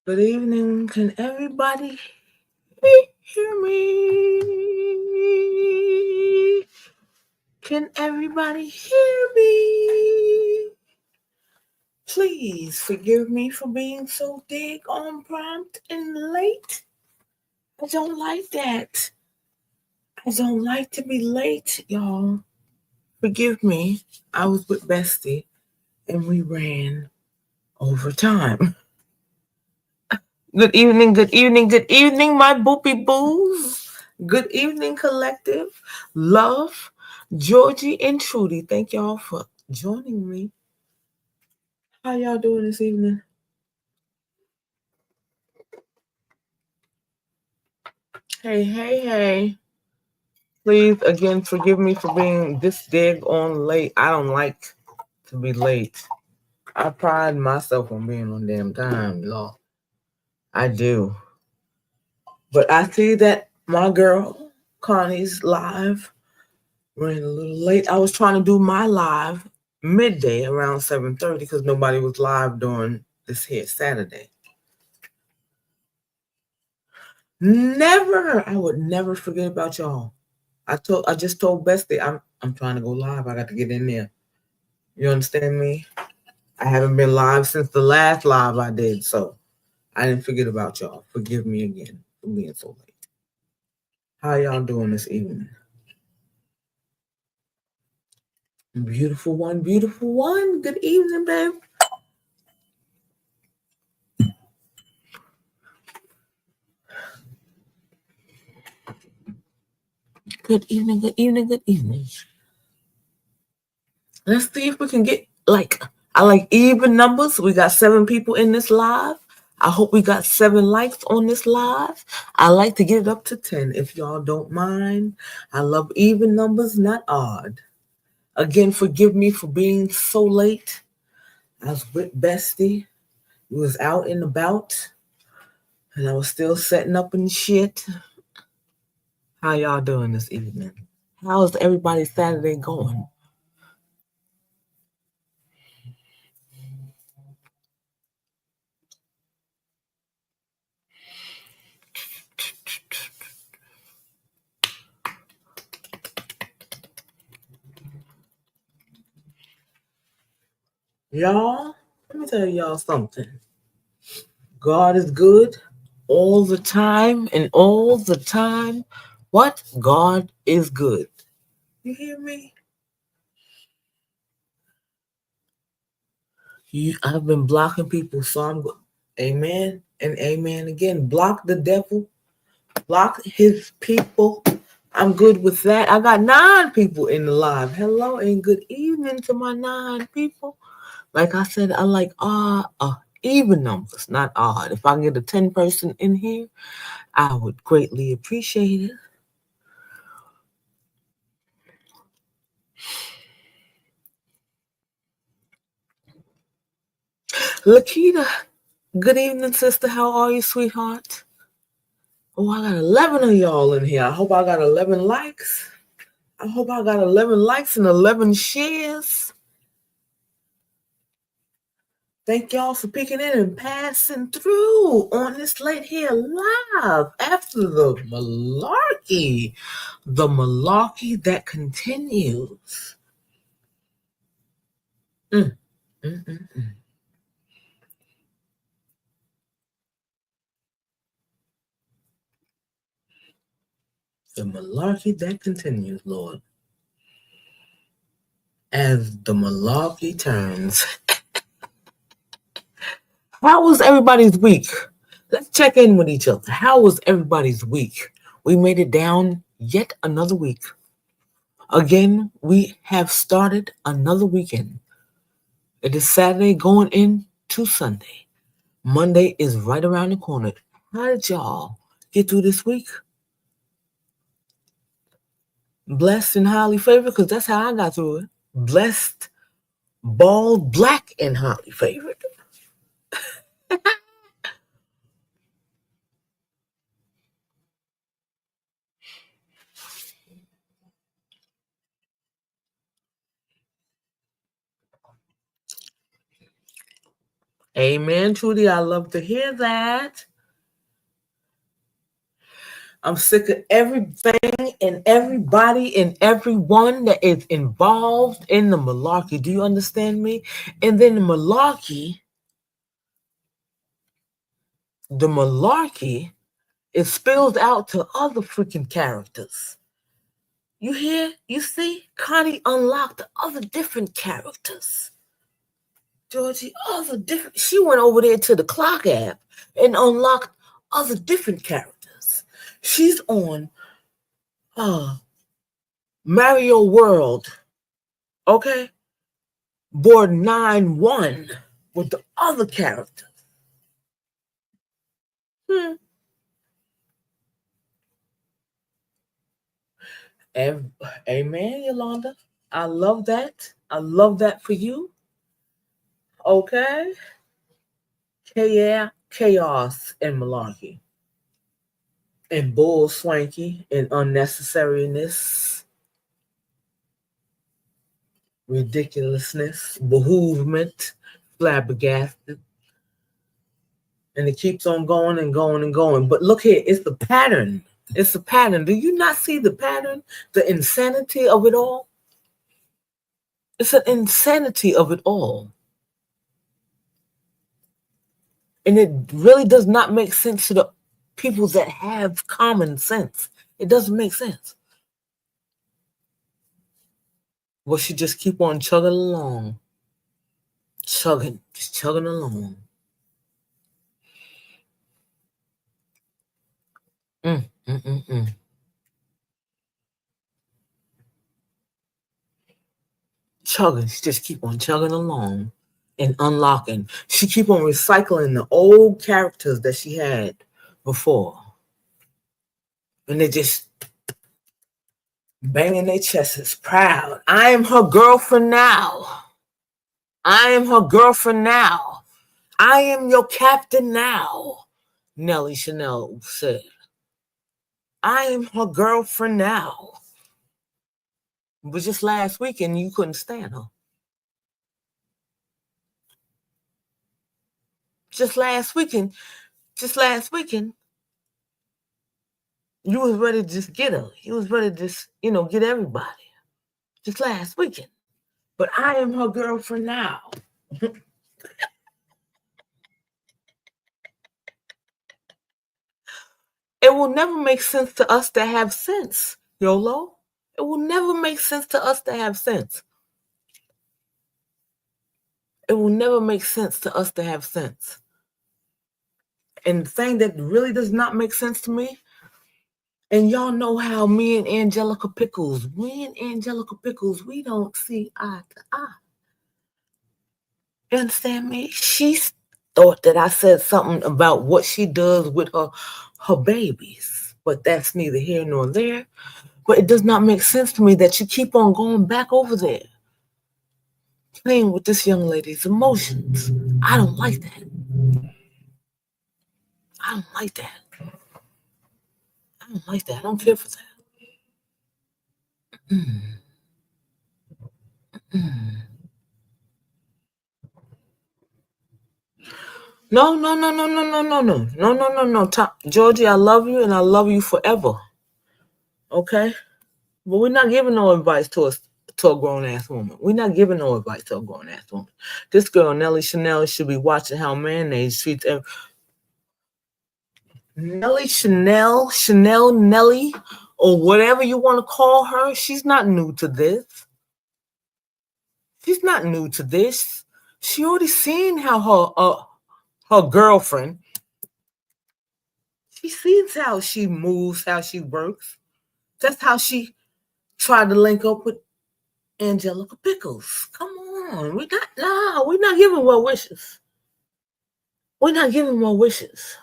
Good evening. Can everybody hear me? Can everybody hear me? Please forgive me for being so dig on prompt and late. I don't like that. I don't like to be late, y'all. Forgive me. I was with Bestie and we ran over time. Good evening, good evening, good evening, my boopy boos. Good evening, collective. Love, Georgie, and Trudy. Thank y'all for joining me. How y'all doing this evening? Hey. Please, again, forgive me for being this dig on late. I don't like to be late. I pride myself on being on damn time, y'all. I do. But I see that my girl, Connie's live. Ran a little late. I was trying to do my live midday around 7:30 because nobody was live during this here Saturday. I would never forget about y'all. I just told Bestie I'm trying to go live. I got to get in there. You understand me? I haven't been live since the last live I did, so I didn't forget about y'all. Forgive me again for being so late. How y'all doing this evening? Beautiful one, beautiful one. Good evening, babe. Good evening, good evening, good evening. Let's see if we can get I like even numbers. We got 7 people in this live. I hope we got 7 likes on this live. I like to get it up to 10 if y'all don't mind. I love even numbers, not odd. Again, forgive me for being so late. I was with Bestie. We was out and about. And I was still setting up and shit. How y'all doing this evening? How's everybody's Saturday going? Y'all, let me tell y'all something. God is good all the time, and all the time, what? God is good. You hear me? I've been blocking people, so I'm good. Amen and amen again. Block the devil, block his people. I'm good with that. I got 9 people in the live. Hello and good evening to my 9 people. Like I said, I like even numbers, not odd. If I can get a 10 person in here, I would greatly appreciate it. Lakita, good evening, sister. How are you, sweetheart? Oh, I got 11 of y'all in here. I hope I got 11 likes. I hope I got 11 likes and 11 shares. Thank y'all for picking in and passing through on this late here live after the malarkey. The malarkey that continues. Mm. The malarkey that continues, Lord. As the malarkey turns. How was everybody's week? Let's check in with each other. How was everybody's week? We made it down yet another week. Again, we have started another weekend. It is Saturday going into Sunday. Monday is right around the corner. How did y'all get through this week? Blessed and highly favored, because that's how I got through it. Blessed, bald, black, and highly favored. Amen, Trudy. I love to hear that. I'm sick of everything and everybody and everyone that is involved in the malarkey. Do you understand me? And then the malarkey, it spills out to other freaking characters. You hear? You see? Connie unlocked other different characters. Georgie, other different. She went over there to the clock app and unlocked other different characters. She's on Mario World, okay? Board 9-1 with the other characters. Amen, Yolanda. I love that. I love that for you. Okay? Chaos and malarkey. And Bullswanky and unnecessariness, ridiculousness, behoovement, flabbergasted. And it keeps on going and going and going. But look here, it's the pattern. It's a pattern. Do you not see the pattern? The insanity of it all? It's an insanity of it all. And it really does not make sense to the people that have common sense. It doesn't make sense. Well, she just keep on chugging along. Just chugging along. Chugging. She just keep on chugging along and unlocking. She keep on recycling the old characters that she had before. And they just banging their chests, proud. I am her girlfriend now. I am her girlfriend now. I am your captain now, Nelly Chanel said. I am her girlfriend now. But just last weekend, you couldn't stand her. Just last weekend, you was ready to just get her. You was ready to just, get everybody. Just last weekend. But I am her girlfriend now. It will never make sense to us to have sense, YOLO. It will never make sense to us to have sense. It will never make sense to us to have sense. And the thing that really does not make sense to me, and y'all know how me and Angelica Pickles, we don't see eye to eye. You understand me? She thought that I said something about what she does with her babies, but that's neither here nor there. But it does not make sense to me that you keep on going back over there, playing with this young lady's emotions. I don't like that. I don't like that. I don't like that. I don't care for that. No. Georgie, I love you and I love you forever. Okay? But we're not giving no advice to a grown ass woman. We're not giving no advice to a grown ass woman. This girl, Nelly Chanel, should be watching how mayonnaise treats every. Nelly Chanel, Nelly, or whatever you want to call her, she's not new to this. She's not new to this. She already seen how her girlfriend. She sees how she moves, how she works. That's how she tried to link up with Angelica Pickles. Come on, we're not giving well wishes. We're not giving well wishes.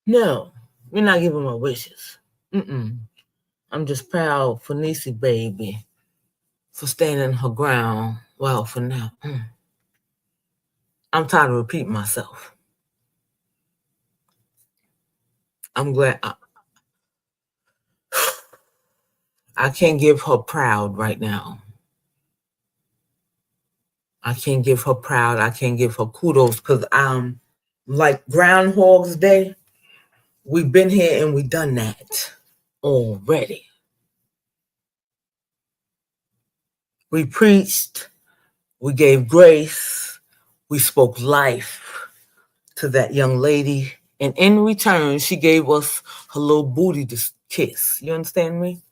No, we're not giving well wishes. I'm just proud for Niecy baby for standing her ground. Well, for now. I'm tired of repeating myself. I'm glad I can't give her proud right now. I can't give her proud. I can't give her kudos because like Groundhog's Day. We've been here and we done that already. We preached. We gave grace. We spoke life to that young lady. And in return, she gave us her little booty to kiss. You understand me?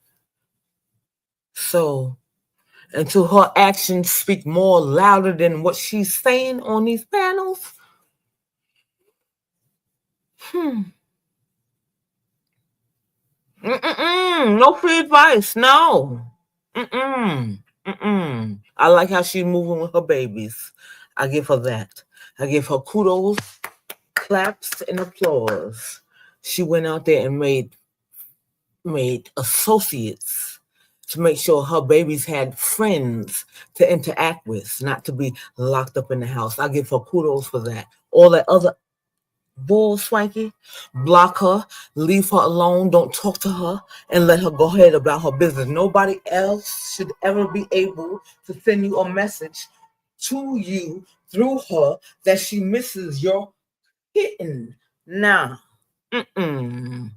So, until her actions speak more louder than what she's saying on these panels, no free advice, no. I like how she's moving with her babies. I give her that. I give her kudos, claps, and applause. She went out there and made associates to make sure her babies had friends to interact with, not to be locked up in the house. I give her kudos for that. All that other Bullswanky, block her, leave her alone, don't talk to her, and let her go ahead about her business. Nobody else should ever be able to send you a message to you through her that she misses your kitten. Nah. Mm-mm.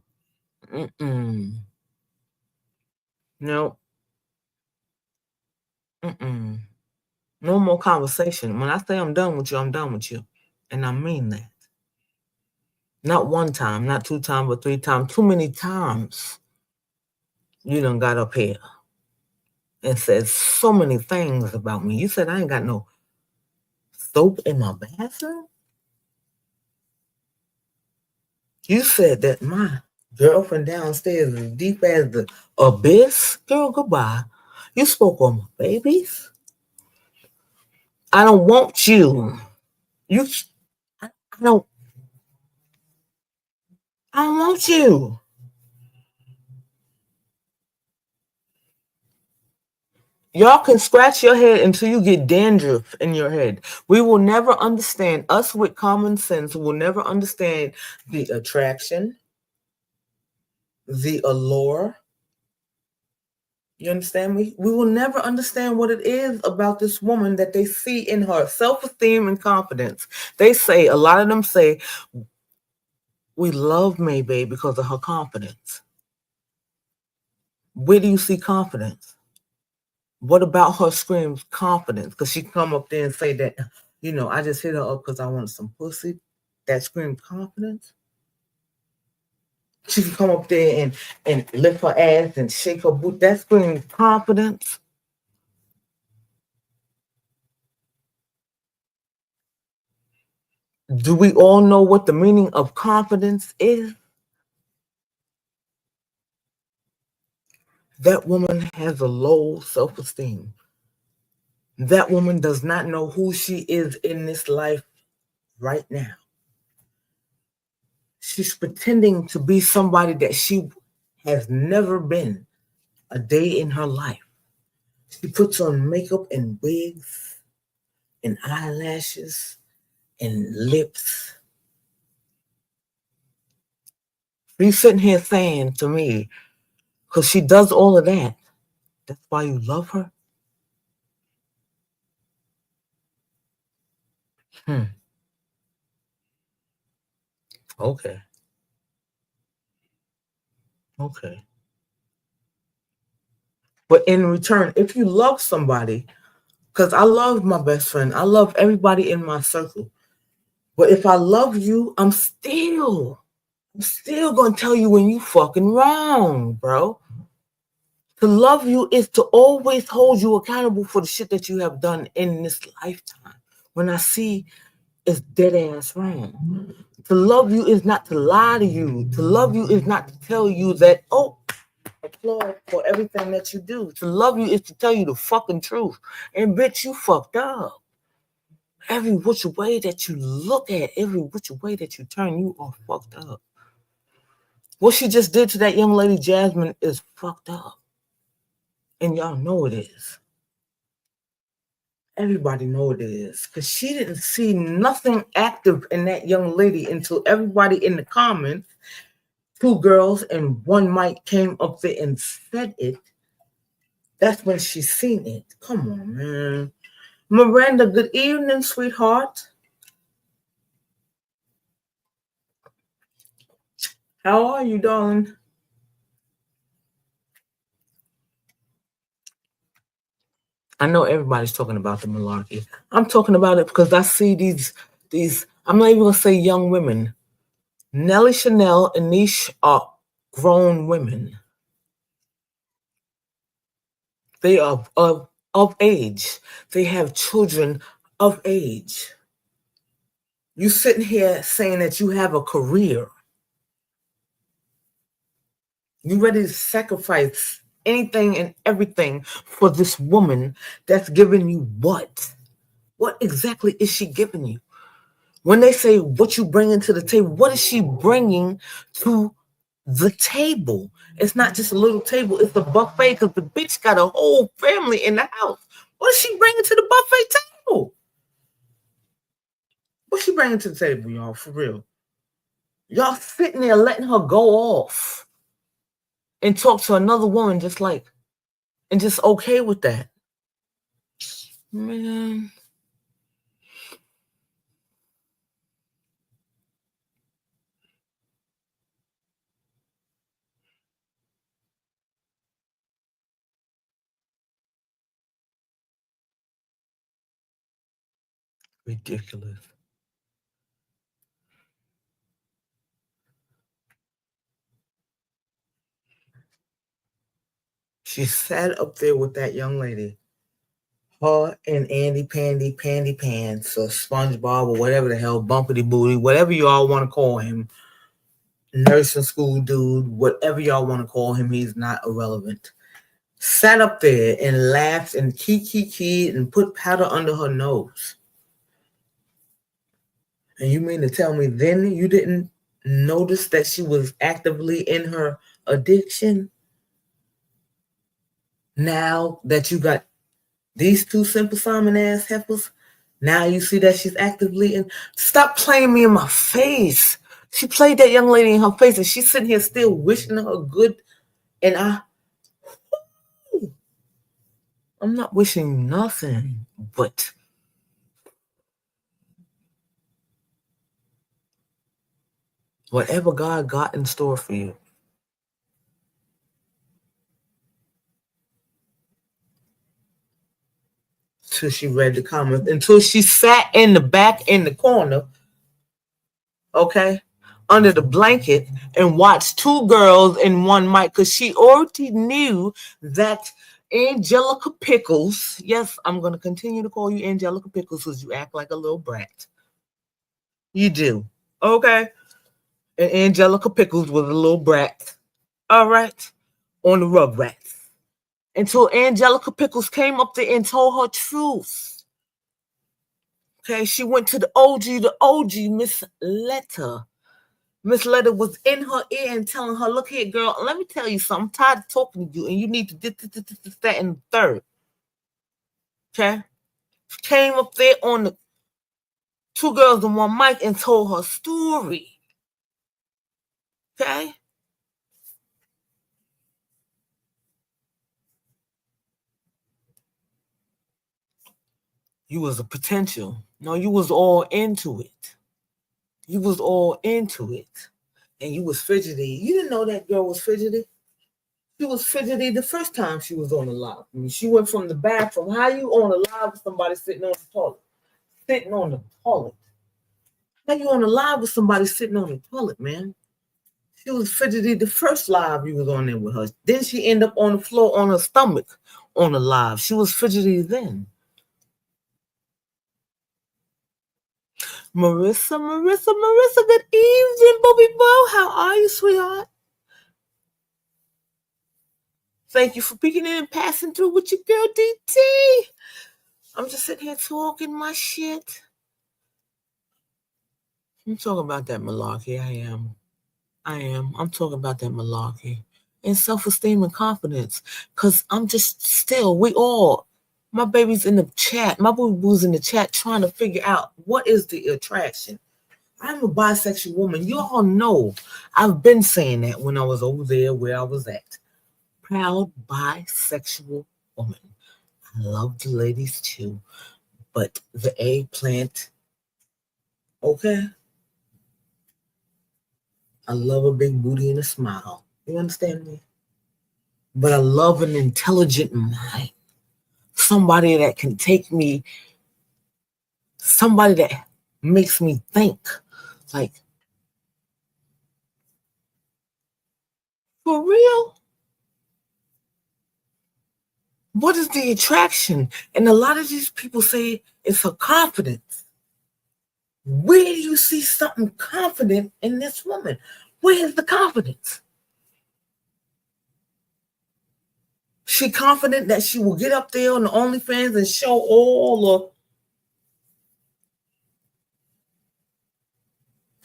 No. No more conversation. When I say I'm done with you, I'm done with you. And I mean that. Not one time, not two times, but three times. Too many times you done got up here and said so many things about me. You said I ain't got no soap in my bathroom. You said that my girlfriend downstairs is deep as the abyss. Girl, goodbye. You spoke on my babies. I don't want you. I don't. I don't want you. Y'all can scratch your head until you get dandruff in your head. We will never understand, us with common sense will never understand the attraction, the allure. You understand me? We will never understand what it is about this woman that they see in her self-esteem and confidence. They say, a lot of them say, we love Maybay because of her confidence. Where do you see confidence? What about her screams confidence? Because she come up there and say that, I just hit her up because I wanted some pussy. That screams confidence. She can come up there and lift her ass and shake her boot. That screams confidence. Do we all know what the meaning of confidence is? That woman has a low self-esteem. That woman does not know who she is in this life right now. She's pretending to be somebody that she has never been a day in her life. She puts on makeup and wigs and eyelashes and lips. She's sitting here saying to me, because she does all of that, that's why you love her? Okay. Okay. But in return, if you love somebody, because I love my best friend, I love everybody in my circle. But if I love you, I'm still gonna tell you when you fucking wrong, bro. To love you is to always hold you accountable for the shit that you have done in this lifetime. When I see it's dead ass wrong. To love you is not to lie to you. To love you is not to tell you that, applaud for everything that you do. To love you is to tell you the fucking truth. And bitch, you fucked up. Every which way that you look at, every which way that you turn, you are fucked up. What she just did to that young lady, Jasmine, is fucked up. And y'all know it is. Everybody know it is. Because she didn't see nothing active in that young lady until everybody in the comments, 2 girls and 1 mic came up there and said it. That's when she seen it. Come on, man. Miranda, good evening, sweetheart. How are you, darling? I know everybody's talking about the malarkey. I'm talking about it because I see these. I'm not even gonna say young women. Nelly Chanel and NISH are grown women. They are of age. They have children of age. You sitting here saying that you have a career. You ready to sacrifice anything and everything for this woman that's giving you what? What exactly is she giving you? When they say what you bringing to the table, what is she bringing to the table? It's not just a little table, it's a buffet because the bitch got a whole family in the house. What is she bringing to the buffet table? What's she bringing to the table, y'all, for real? Y'all sitting there letting her go off and talk to another woman just like, and just okay with that. Man. Ridiculous. She sat up there with that young lady. Her and Andy Pandy Pants or SpongeBob or whatever the hell, Bumpity Booty, whatever you all want to call him, nursing school dude, whatever y'all want to call him, he's not irrelevant. Sat up there and laughed and key and put powder under her nose. And you mean to tell me then you didn't notice that she was actively in her addiction? Now that you got these two Simple Simon ass heifers, now you see that she's actively in. Stop playing me in my face. She played that young lady in her face and she's sitting here still wishing her good. And I'm not wishing nothing, but whatever God got in store for you. Until she read the comments, until she sat in the back in the corner, okay, under the blanket and watched two girls and one mic because she already knew that Angelica Pickles, yes, I'm going to continue to call you Angelica Pickles because you act like a little brat. You do, okay? And Angelica Pickles was a little brat, all right, on the Rugrats. Until Angelica Pickles came up there and told her truth. Okay, she went to the OG, Miss Letta. Miss Letta was in her ear and telling her, look here, girl, let me tell you something. I'm tired of talking to you, and you need to do that and the third. Okay? She came up there on the two girls and one mic and told her story. Okay? You was a potential. No, you was all into it. You was all into it. And you was fidgety. You didn't know that girl was fidgety. She was fidgety the first time she was on the live. I mean, she went from the bathroom. How you on the live with somebody sitting on the toilet? Sitting on the toilet. How you on the live with somebody sitting on the toilet, man? She was fidgety the first live you was on there with her. Then she ended up on the floor on her stomach on the live. She was fidgety then. Marissa, good evening, Bobby Bo. How are you, sweetheart? Thank you for peeking in and passing through with your girl DT. I'm just sitting here talking my shit. I'm talking about that malarkey. I am. I'm talking about that malarkey. And self-esteem and confidence. Because I'm just still, my baby's in the chat. My boo-boo's in the chat trying to figure out what is the attraction. I'm a bisexual woman. You all know I've been saying that when I was over there where I was at. Proud bisexual woman. I love the ladies too. But the eggplant, okay? I love a big booty and a smile. You understand me? But I love an intelligent mind. Somebody that can take me, somebody that makes me think. Like, for real? What is the attraction? And a lot of these people say it's a confidence. Where do you see something confident in this woman? Where is the confidence? She confident that she will get up there on the OnlyFans and show all the.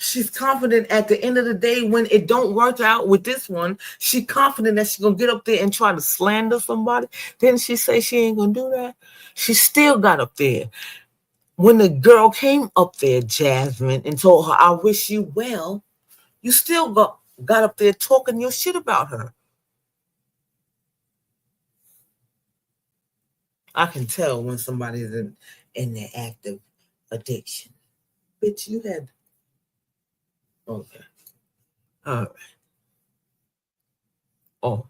She's confident at the end of the day when it don't work out with this one. She confident that she's gonna get up there and try to slander somebody. Didn't she say she ain't gonna do that? She still got up there. When the girl came up there, Jasmine, and told her, "I wish you well," you still got up there talking your shit about her. I can tell when somebody's in their active addiction. Bitch, you had. Okay. All right. Okay.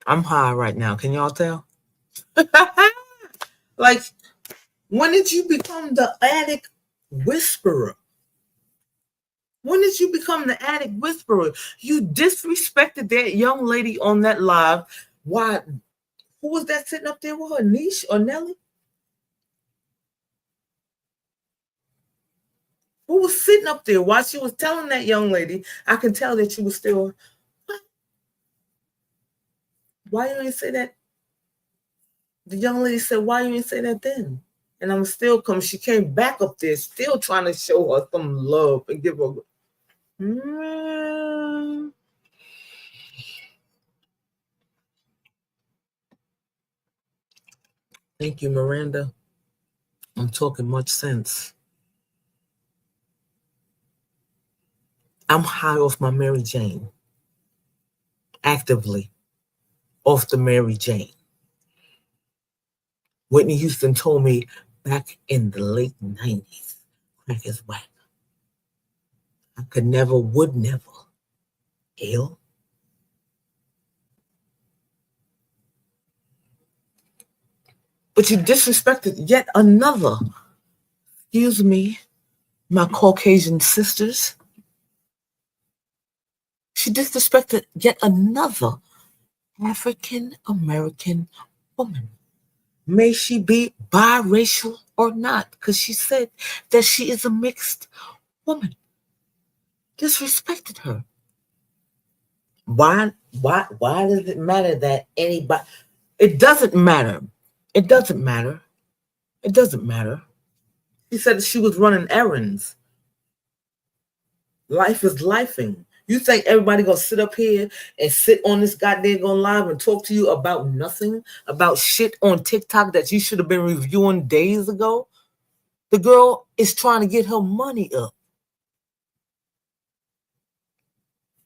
I'm high right now. Can y'all tell? Like, when did you become the addict whisperer? When did you become the addict whisperer? You disrespected that young lady on that live. Why? Who was that sitting up there with her? NISH or NELLY? Who was sitting up there while she was telling that young lady? I can tell that you was still. Why you ain't say that? The young lady said, "Why you ain't say that then?" And I'm still coming. She came back up there, still trying to show her some love and give her. Thank you, Miranda. I'm talking much sense. I'm high off my Mary Jane. Actively off the Mary Jane. Whitney Houston told me back in the late 90s, crack is whack. I could never, would never. Ill. But you disrespected yet another, excuse me, my Caucasian sisters. She disrespected yet another African American woman. May she be biracial or not, because she said that she is a mixed woman. Disrespected her. Why does it matter that anybody? It doesn't matter. It doesn't matter. It doesn't matter. She said she was running errands. Life is lifing. You think everybody gonna sit up here and sit on this goddamn live and talk to you about nothing, about shit on TikTok that you should have been reviewing days ago? The girl is trying to get her money up.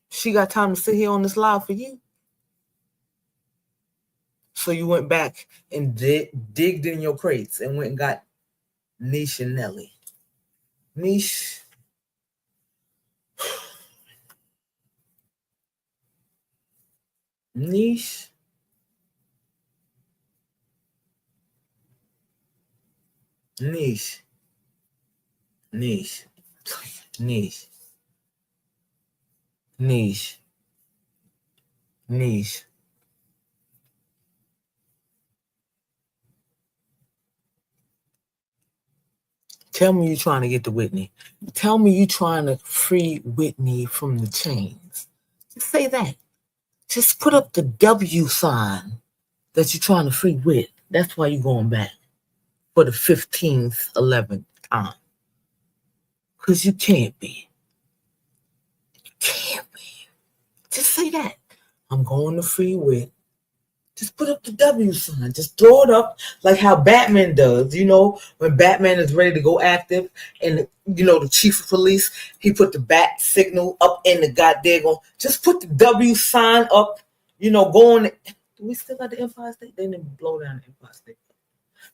She got time to sit here on this live for you. So you went back and digged in your crates and went and got NISH and NELLY. NISH. NISH. NISH. NISH. NISH. NISH. NISH. Tell me you're trying to get to Whitney. Tell me you're trying to free Whitney from the chains. Just say that. Just put up the W sign that you're trying to free Whit. That's why you're going back for the 15th, 11th time. Because you can't be. You can't be. Just say that. I'm going to free Whit Just put up the W sign. Just throw it up like how Batman does. You know, when Batman is ready to go active and, you know, the chief of police, he put the bat signal up in the goddamn. Just put the W sign up, you know, go on. Do we still got the Empire State? They didn't blow down the Empire State.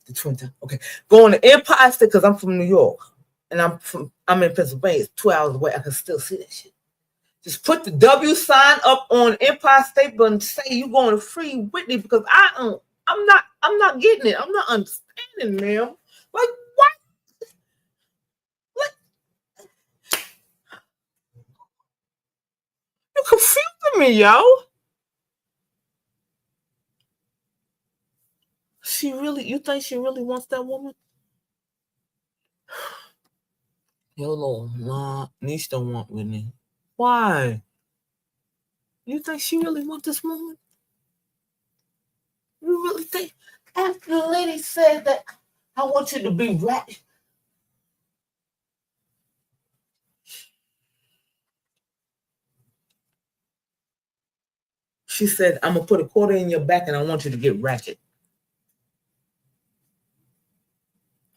The Twin Towers. Okay. Go on the Empire State because I'm from New York. And I'm in Pennsylvania. It's 2 hours away. I can still see that shit. Just put the W sign up on Empire State Building and say you're going to free Whitney because I'm not getting it. I'm not understanding, ma'am. Like what? Like you're confusing me, yo. You think she really wants that woman? YOLO, nah, NISH don't want Whitney. Why? You think she really wants this woman? You really think after the lady said that I want you to be right? She said, I'm gonna put a quarter in your back and I want you to get ratchet.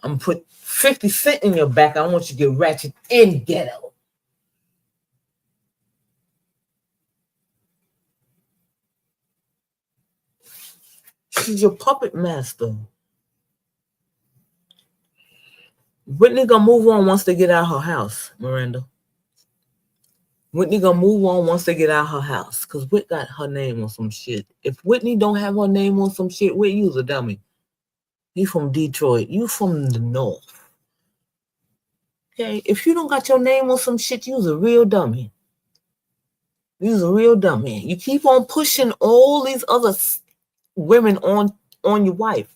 I'm gonna put 50 cents in your back. I want you to get ratchet and ghetto. She's your puppet master. Whitney gonna move on once they get out of her house, Miranda. Whitney gonna move on once they get out of her house. Cause Whit got her name on some shit. If Whitney don't have her name on some shit, Whit, you's a dummy. You from Detroit. You from the North. Okay, if you don't got your name on some shit, you's a real dummy. You's a real dummy. You keep on pushing all these other women on your wife.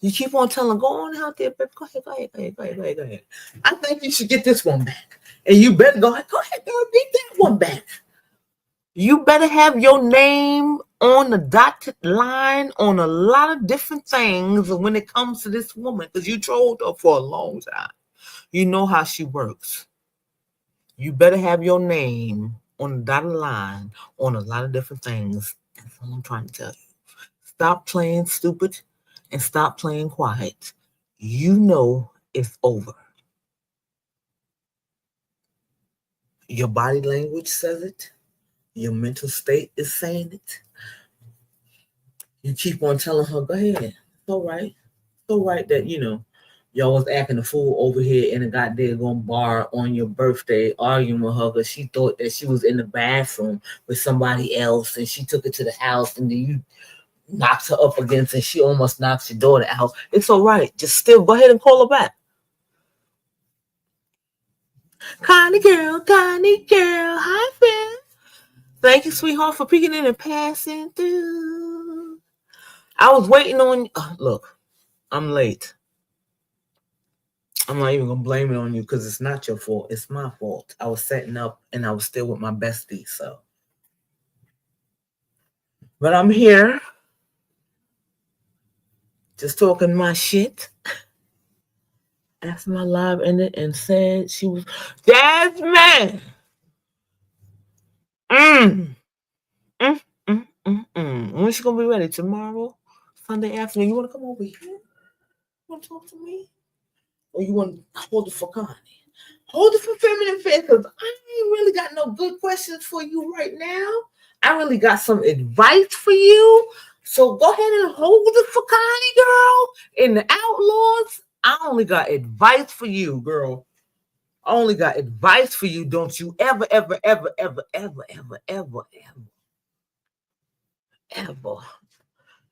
You keep on telling, go on out there, baby. Go ahead. I think you should get this one back. And you better go ahead, girl, get that one back. You better have your name on the dotted line on a lot of different things when it comes to this woman, because you trolled her for a long time. You know how she works. You better have your name on the dotted line on a lot of different things. That's all I'm trying to tell you. Stop playing stupid and stop playing quiet. You know it's over. Your body language says it. Your mental state is saying it. You keep on telling her, go ahead. It's all right. It's all right that, you know, y'all was acting a fool over here in a goddamn bar on your birthday, arguing with her because she thought that she was in the bathroom with somebody else and she took it to the house and then you knocked her up against and she almost knocks your daughter out. It's all right. Just still go ahead and call her back. Connie girl. Hi, Finn. Thank you, sweetheart, for peeking in and passing through. I was waiting on you. Look, I'm late. I'm not even going to blame it on you because it's not your fault. It's my fault. I was setting up and I was still with my bestie, so. But I'm here. Just talking my shit. After my live ended and said she was Jasmine. When she gonna be ready? Tomorrow? Sunday afternoon? You wanna come over here? You wanna talk to me? Or you wanna hold it for Connie? Hold it for feminine affairs because I ain't really got no good questions for you right now. I really got some advice for you. So go ahead and hold it for Connie, girl. In the Outlaws, I only got advice for you, girl. I only got advice for you. Don't you ever.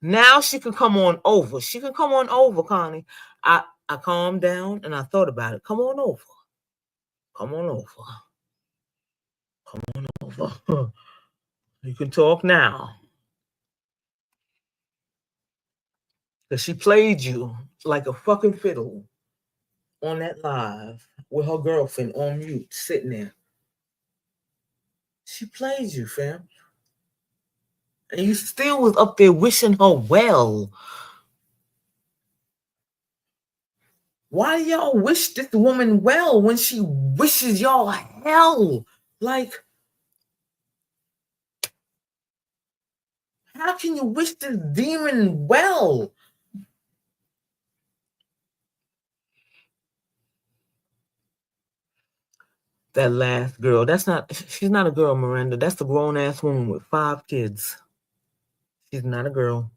Now she can come on over. She can come on over, Connie. I calmed down and I thought about it. Come on over. Come on over. You can talk now. Because she played you like a fucking fiddle on that live with her girlfriend on mute, sitting there. She played you, fam. And you still was up there wishing her well. Why do y'all wish this woman well when she wishes y'all hell? Like, How can you wish this demon well? That last girl, she's not a girl, Miranda. That's a grown-ass woman with 5 kids. She's not a girl.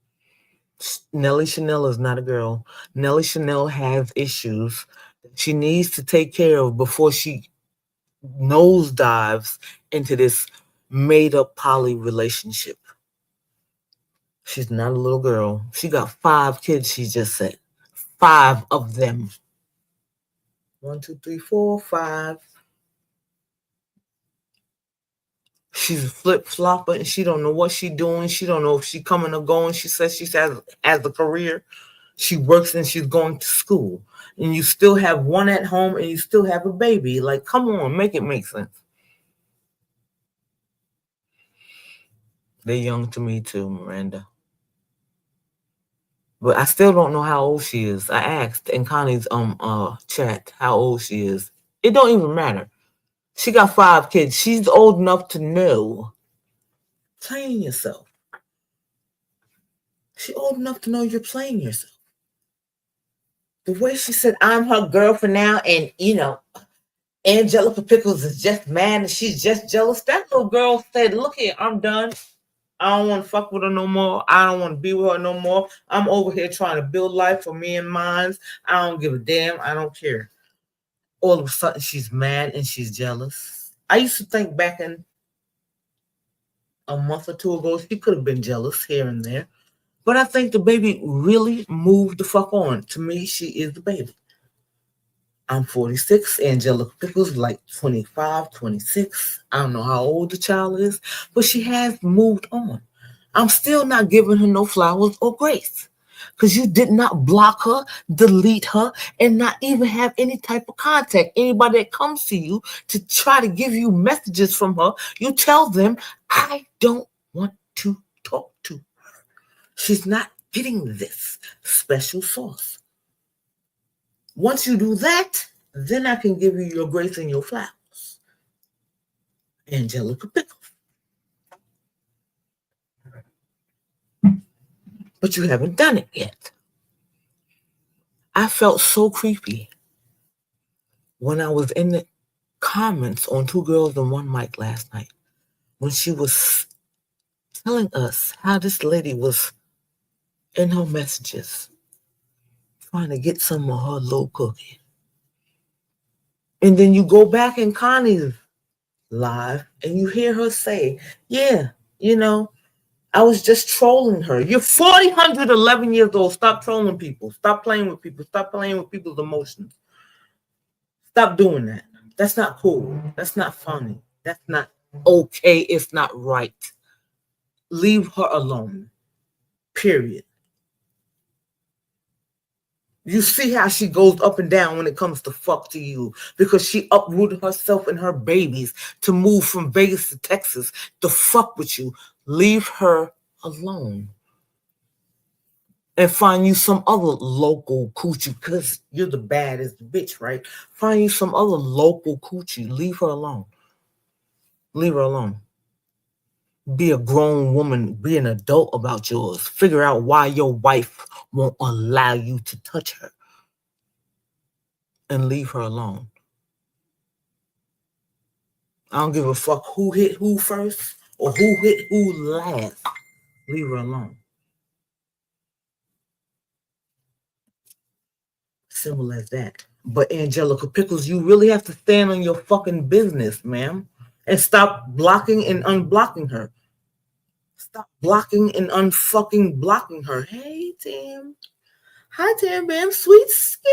Nelly Chanel is not a girl. Nelly Chanel has issues she needs to take care of before she nosedives into this made-up poly relationship. She's not a little girl. She got 5 kids, she just said. 5 of them. 1, 2, 3, 4, 5. She's flip-flopper and she don't know what she doing. She don't know if she coming or going. She says she has a career. She works and she's going to school. And you still have one at home and you still have a baby. Like, come on, make it make sense. They're young to me too, Miranda. But I still don't know how old she is. I asked in Connie's chat how old she is. It don't even matter. She got 5 kids. She's old enough to know. Playing yourself. She's old enough to know you're playing yourself. The way she said, I'm her girlfriend now, and Angelica Pickles is just mad and she's just jealous. That little girl said, look here, I'm done. I don't want to fuck with her no more. I don't want to be with her no more. I'm over here trying to build life for me and mine. I don't give a damn. I don't care. All of a sudden, she's mad and she's jealous. I used to think back in a month or 2 ago, she could have been jealous here and there. But I think the baby really moved the fuck on. To me, she is the baby. I'm 46. Angelica Pickles like 25, 26. I don't know how old the child is, but she has moved on. I'm still not giving her no flowers or grace because you did not block her, delete her, and not even have any type of contact. Anybody that comes to you to try to give you messages from her, you tell them, I don't want to talk to her. She's not getting this special sauce. Once you do that, then I can give you your grace and your flowers. Angelica Pickle. But you haven't done it yet. I felt so creepy when I was in the comments on Two Girls and One Mic last night when she was telling us how this lady was in her messages trying to get some of her low cookie. And then you go back in Connie's live and you hear her say, yeah, I was just trolling her. You're 411 years old. Stop trolling people. Stop playing with people. Stop playing with people's emotions. Stop doing that. That's not cool. That's not funny. That's not okay. It's not right. Leave her alone. Period. You see how she goes up and down when it comes to fuck to you because she uprooted herself and her babies to move from Vegas to Texas to fuck with you. Leave her alone. And find you some other local coochie because you're the baddest bitch, right? Find you some other local coochie. Leave her alone. Leave her alone. Be a grown woman. Be an adult about yours. Figure out why your wife won't allow you to touch her. And leave her alone. I don't give a fuck who hit who first or who hit who last. Leave her alone. Simple as that. But Angelica Pickles, you really have to stand on your fucking business, ma'am. And stop blocking and unblocking her. Stop blocking and unfucking blocking her. Hey, Tim. Hi, Tim, ma'am. Sweet Steve.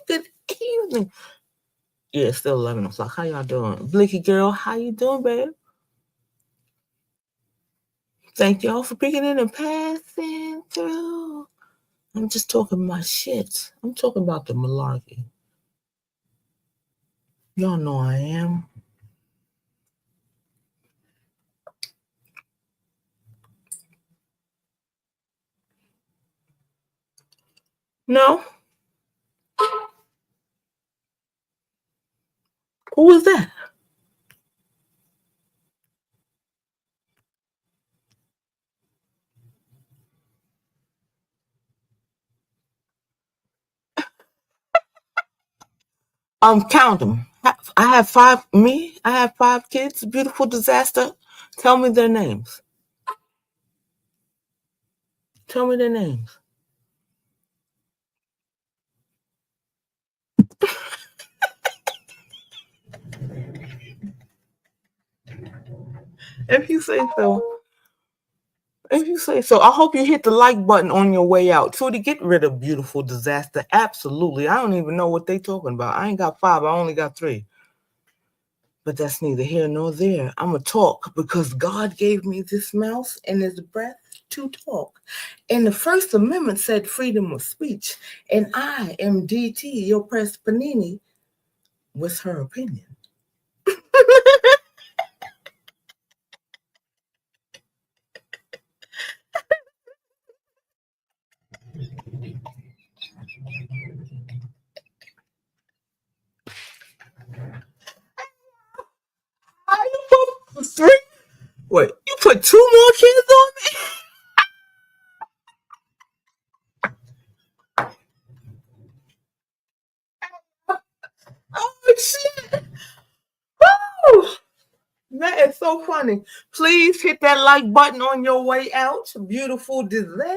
Good evening. Yeah, it's still 11 o'clock. How y'all doing? Blinky girl, how you doing, babe? Thank y'all for picking in and passing through. I'm just talking my shit. I'm talking about the malarkey. Y'all know I am. No? Who is that? Count them. I have five. Me, I have five kids. Beautiful disaster. Tell me their names. Tell me their names. If you say so. If you say so, I hope you hit the like button on your way out. So to get rid of beautiful disaster, absolutely. I don't even know what they talking about. I ain't got five. I only got three. But that's neither here nor there. I'm going to talk because God gave me this mouth and his breath to talk. And the First Amendment said freedom of speech. And I am DT, your press Panini, with her opinion. You put three? Wait, you put two more kids on me? Oh, shit. Oh, that is so funny. Please hit that like button on your way out. Beautiful disaster.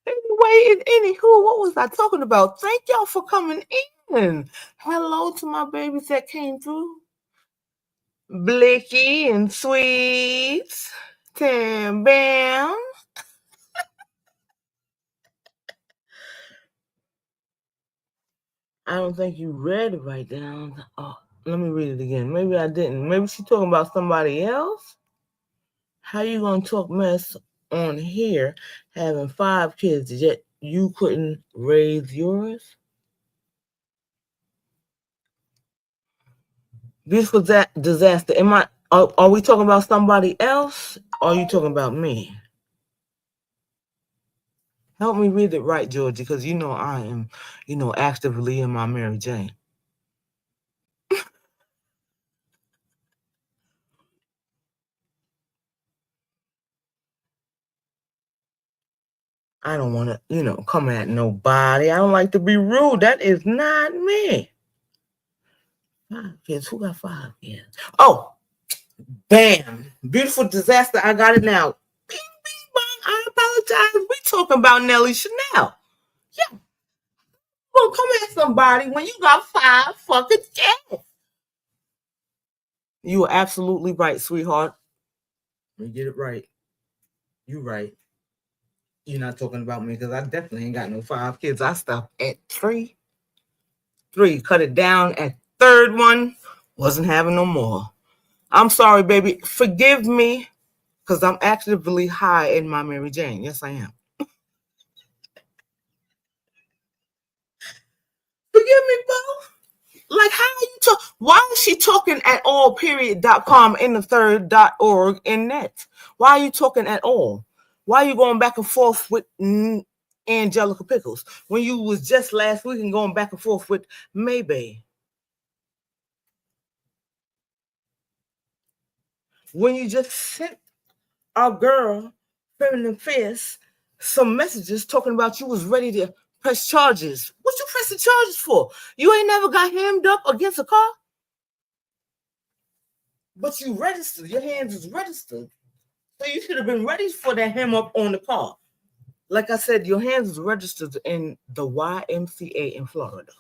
Anyway, anywho, what was I talking about? Thank y'all for coming in. Hello to my babies that came through. Blicky and Sweets. Tam Bam. I don't think you read it right down. Oh, let me read it again. Maybe I didn't. Maybe she's talking about somebody else. How you gonna talk mess on here having five kids yet you couldn't raise yours? Beautiful disaster. Are we talking about somebody else or are you talking about me? Help me read it right, Georgie, because you know I am, actively in my Mary Jane. I don't want to, come at nobody. I don't like to be rude. That is not me. Five kids. Who got five kids? Oh, bam. Beautiful disaster. I got it now. Bing, bing, bong. I apologize. We talking about Nelly Chanel. Yeah. Well, come at somebody when you got five fucking kids. You are absolutely right, sweetheart. You get it right. You right. You're not talking about me because I definitely ain't got no five kids. I stopped at three. Three. Cut it down at third one. Wasn't having no more. I'm sorry, baby. Forgive me because I'm actively high in my Mary Jane. Yes, I am. Forgive me, Bo. Like, how are you talk? Why is she talking at all? Period.com in the third.org in net? Why are you talking at all? Why are you going back and forth with Angelica Pickles when you was just last week and going back and forth with Maybe? When you just sent our girl, Feminine Fierce, some messages talking about you was ready to press charges. What you pressing charges for? You ain't never got hammed up against a car? But you registered. Your hands is registered. So you should have been ready for that hem up on the car. Like I said, your hands is registered in the YMCA in Florida.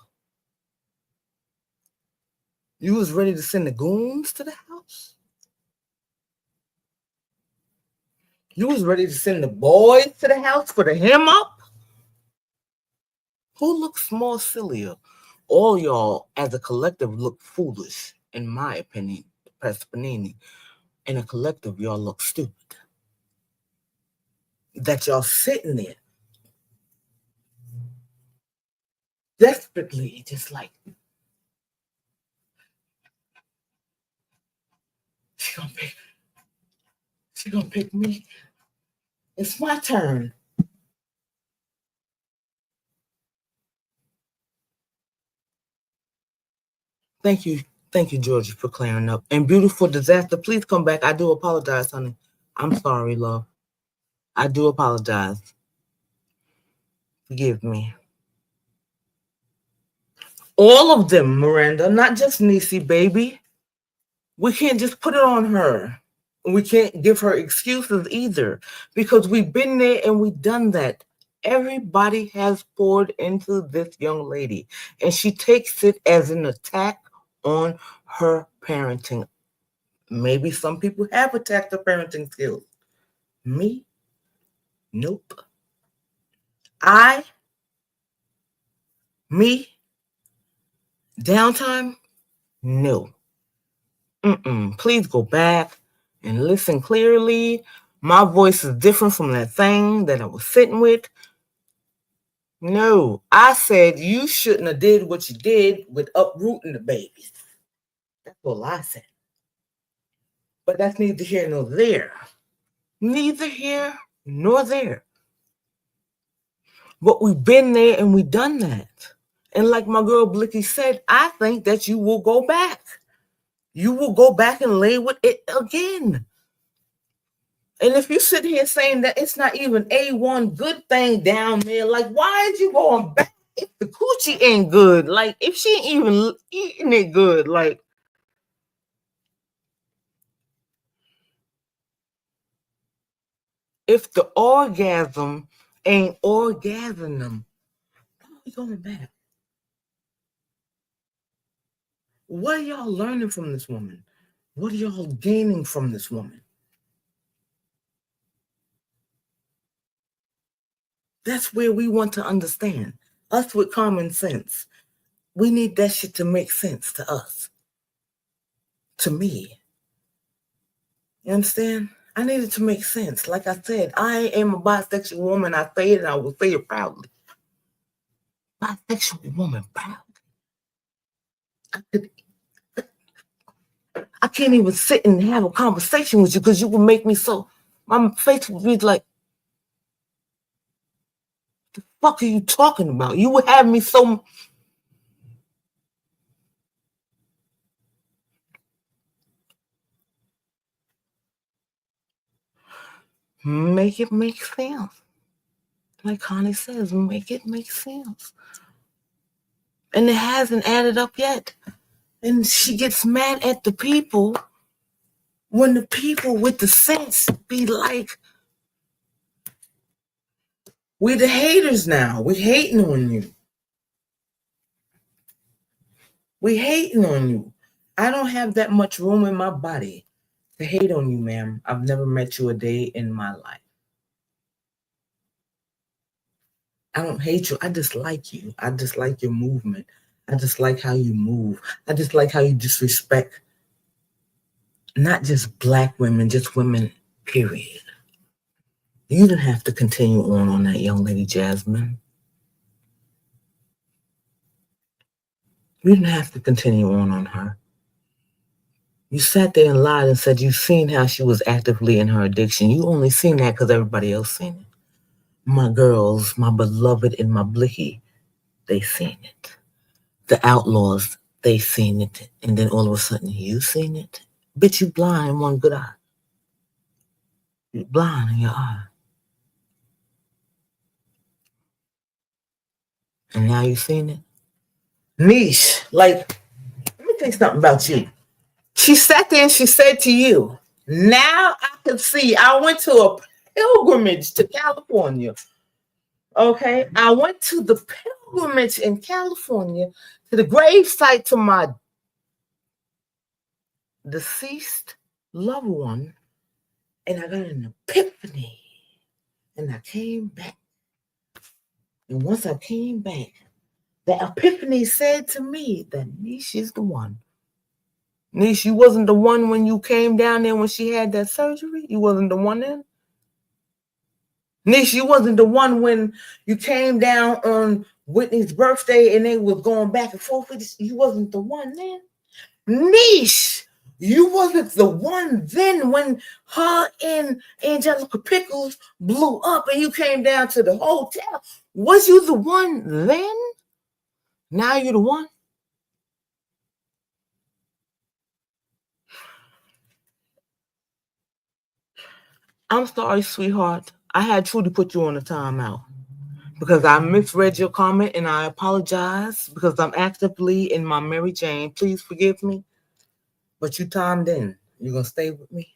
You was ready to send the goons to the house. You was ready to send the boys to the house for the hem up. Who looks more sillier? All y'all, as a collective, look foolish, in my opinion. Press Panini. In a collective, y'all look stupid. That y'all sitting there desperately, just like, she gonna pick me. It's my turn. Thank you. Thank you, Georgie, for clearing up. And beautiful disaster, please come back. I do apologize, honey. I'm sorry, love. I do apologize. Forgive me. All of them, Miranda, not just Niecy, baby. We can't just put it on her. We can't give her excuses either because we've been there and we've done that. Everybody has poured into this young lady, and she takes it as an attack on her parenting. Maybe some people have attacked her parenting skills. Me? Nope. Me? Downtime? No. Please go back and listen clearly. My voice is different from that thing that I was sitting with. No, I said you shouldn't have did what you did with uprooting the babies. That's all I said. But that's neither here nor there. Neither here nor there. But we've been there and we've done that. And like my girl Blicky said, I think that you will go back. You will go back and lay with it again. And if you sit here saying that it's not even A1 good thing down there, like, why is you going back if the coochie ain't good? Like, if she ain't even eating it good, like, if the orgasm ain't orgasming, why are we going back? What are y'all learning from this woman? What are y'all gaining from this woman? That's where we want to understand. Us with common sense. We need that shit to make sense to us. To me. You understand? I need it to make sense. Like I said, I am a bisexual woman. I say it and I will say it proudly. Bisexual woman, proudly. I can't even sit and have a conversation with you because you would make me so, my face would be like, the fuck are you talking about? You would have me so. Make it make sense. Like Connie says, make it make sense. And it hasn't added up yet. And she gets mad at the people when the people with the sense be like, we're the haters now. We're hating on you. We're hating on you. I don't have that much room in my body to hate on you, ma'am. I've never met you a day in my life. I don't hate you. I just like you. I just like your movement. I just like how you move. I just like how you disrespect not just Black women, just women, period. You didn't have to continue on that young lady, Jasmine. You didn't have to continue on her. You sat there and lied and said you seen how she was actively in her addiction. You only seen that because everybody else seen it. My girls, my beloved and my blicky, they seen it. The outlaws, they seen it. And then all of a sudden, you seen it. Bitch, you blind in one good eye. You're blind in your eye. And now you seen it. NISH, like, let me tell you something about you. She sat there and she said to you, now I can see. I went to a pilgrimage to California. Okay, I went to the pilgrimage in California to the grave site to my deceased loved one, and I got an epiphany. And I came back. And once I came back, the epiphany said to me that Niche is the one. Niche, you wasn't the one when you came down there when she had that surgery? You wasn't the one then? Niche, you wasn't the one when you came down on Whitney's birthday and they was going back and forth with this? You wasn't the one then? Niche, you wasn't the one then when her and Angelica Pickles blew up and you came down to the hotel. Was you the one then? Now you're the one? I'm sorry, sweetheart. I had truly put you on a timeout. because I misread your comment and I apologize because I'm actively in my Mary Jane. Please forgive me. But you timed in. You're going to stay with me?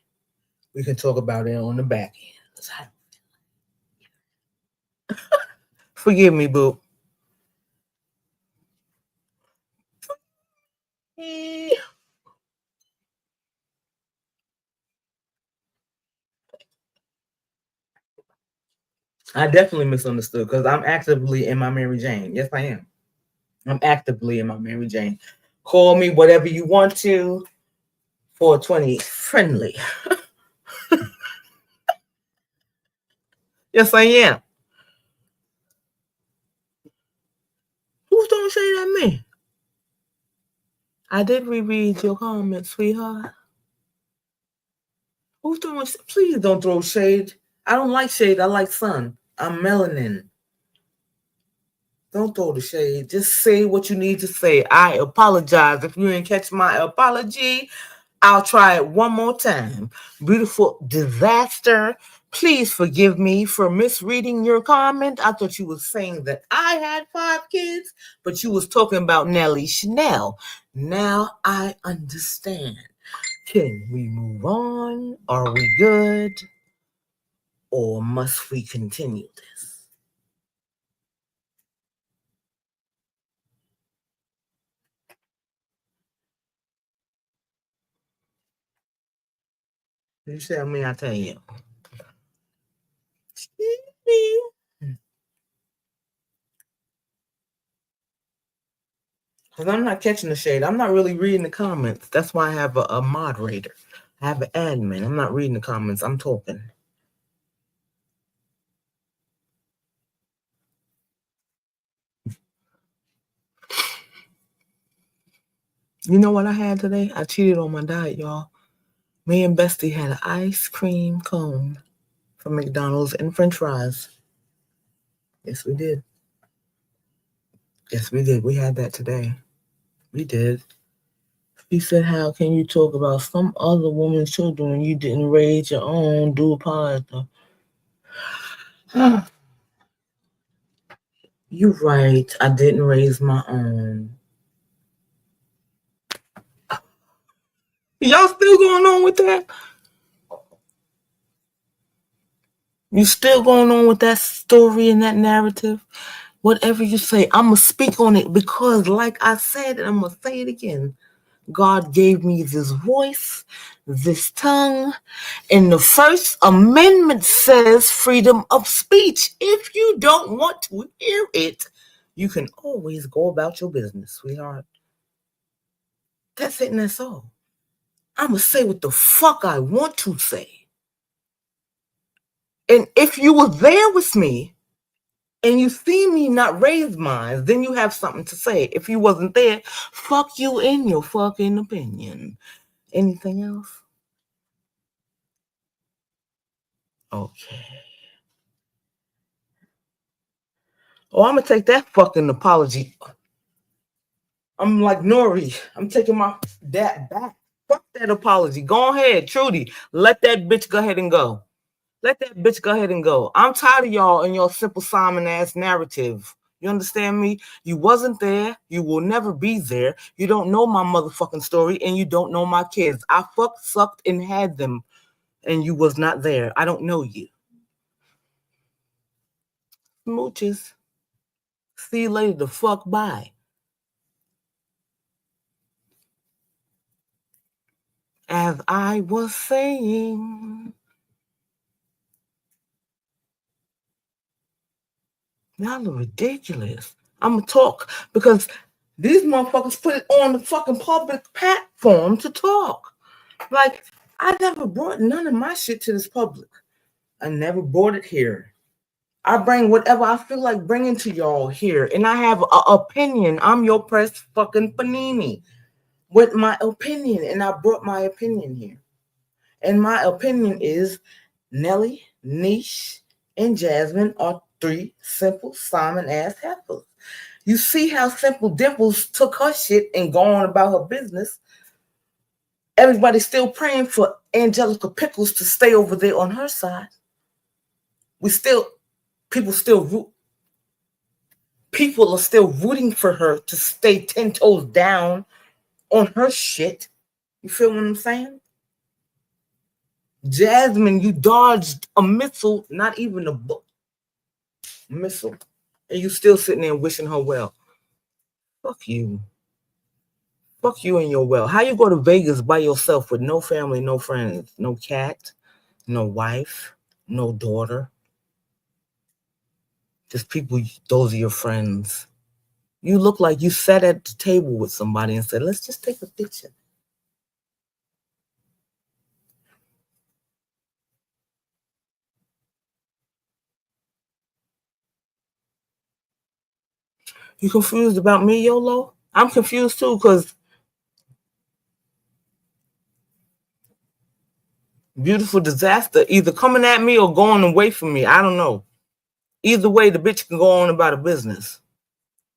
We can talk about it on the back end. Forgive me, boo. I definitely misunderstood because I'm actively in my Mary Jane. Yes, I am. I'm actively in my Mary Jane. Call me whatever you want to. 420 friendly. Yes, I am. Who's throwing shade at me? I did reread your comments, sweetheart. Who's throwing? Please don't throw shade. I don't like shade. I like sun. I'm melanin. Don't throw the shade. Just say what you need to say. I apologize. If you didn't catch my apology, I'll try it one more time. Beautiful disaster. Please forgive me for misreading your comment. I thought you were saying that I had 5 kids, but you was talking about Nelly Chanel. Now I understand. Can we move on? Are we good? Or must we continue this? You tell me, I tell you. Because I'm not catching the shade. I'm not really reading the comments. That's why I have a moderator. I have an admin. I'm not reading the comments. I'm talking. You know what I had today? I cheated on my diet, y'all. Me and Bestie had an ice cream cone from McDonald's and French fries. Yes, we did. Yes, we did. We had that today. We did. He said, how can you talk about some other woman's children when you didn't raise your own? Do apologize. You're right. I didn't raise my own. Y'all still going on with that? You still going on with that story and that narrative? Whatever you say, I'm going to speak on it because, like I said, and I'm going to say it again, God gave me this voice, this tongue, and the First Amendment says freedom of speech. If you don't want to hear it, you can always go about your business, sweetheart. That's it and that's all. I'm going to say what the fuck I want to say. And if you were there with me and you see me not raise mine, then you have something to say. If you wasn't there, fuck you in your fucking opinion. Anything else? Okay. Oh, I'm gonna take that fucking apology. I'm like Nori. I'm taking that back. Fuck that apology. Go ahead, Trudy. Let that bitch go ahead and go. Let that bitch go ahead and go. I'm tired of y'all and your Simple Simon ass narrative. You understand me? You wasn't there. You will never be there. You don't know my motherfucking story and you don't know my kids. I fucked, sucked, and had them and you was not there. I don't know you. Smooches. See you later. The fuck bye. As I was saying, y'all are ridiculous. I'm gonna talk because these motherfuckers put it on the fucking public platform to talk. Like, I never brought none of my shit to this public. I never brought it here. I bring whatever I feel like bringing to y'all here. And I have an opinion. I'm your press fucking panini with my opinion. And I brought my opinion here. And my opinion is Nelly, NISH, and Jasmine are 3 simple Simon ass heifers. You see how Simple Dimples took her shit and gone about her business. Everybody's still praying for Angelica Pickles to stay over there on her side. People still root. People are still rooting for her to stay 10 toes down on her shit. You feel what I'm saying? Jasmine, you dodged a missile, not even a missile, and you still sitting there wishing her well. Fuck you. Fuck you and your well. How you go to Vegas by yourself with no family, no friends, no cat, no wife, no daughter? Just people, those are your friends. You look like you sat at the table with somebody and said, let's just take a picture. You confused about me, YOLO? I'm confused too, because beautiful disaster either coming at me or going away from me. I don't know. Either way, the bitch can go on about her business.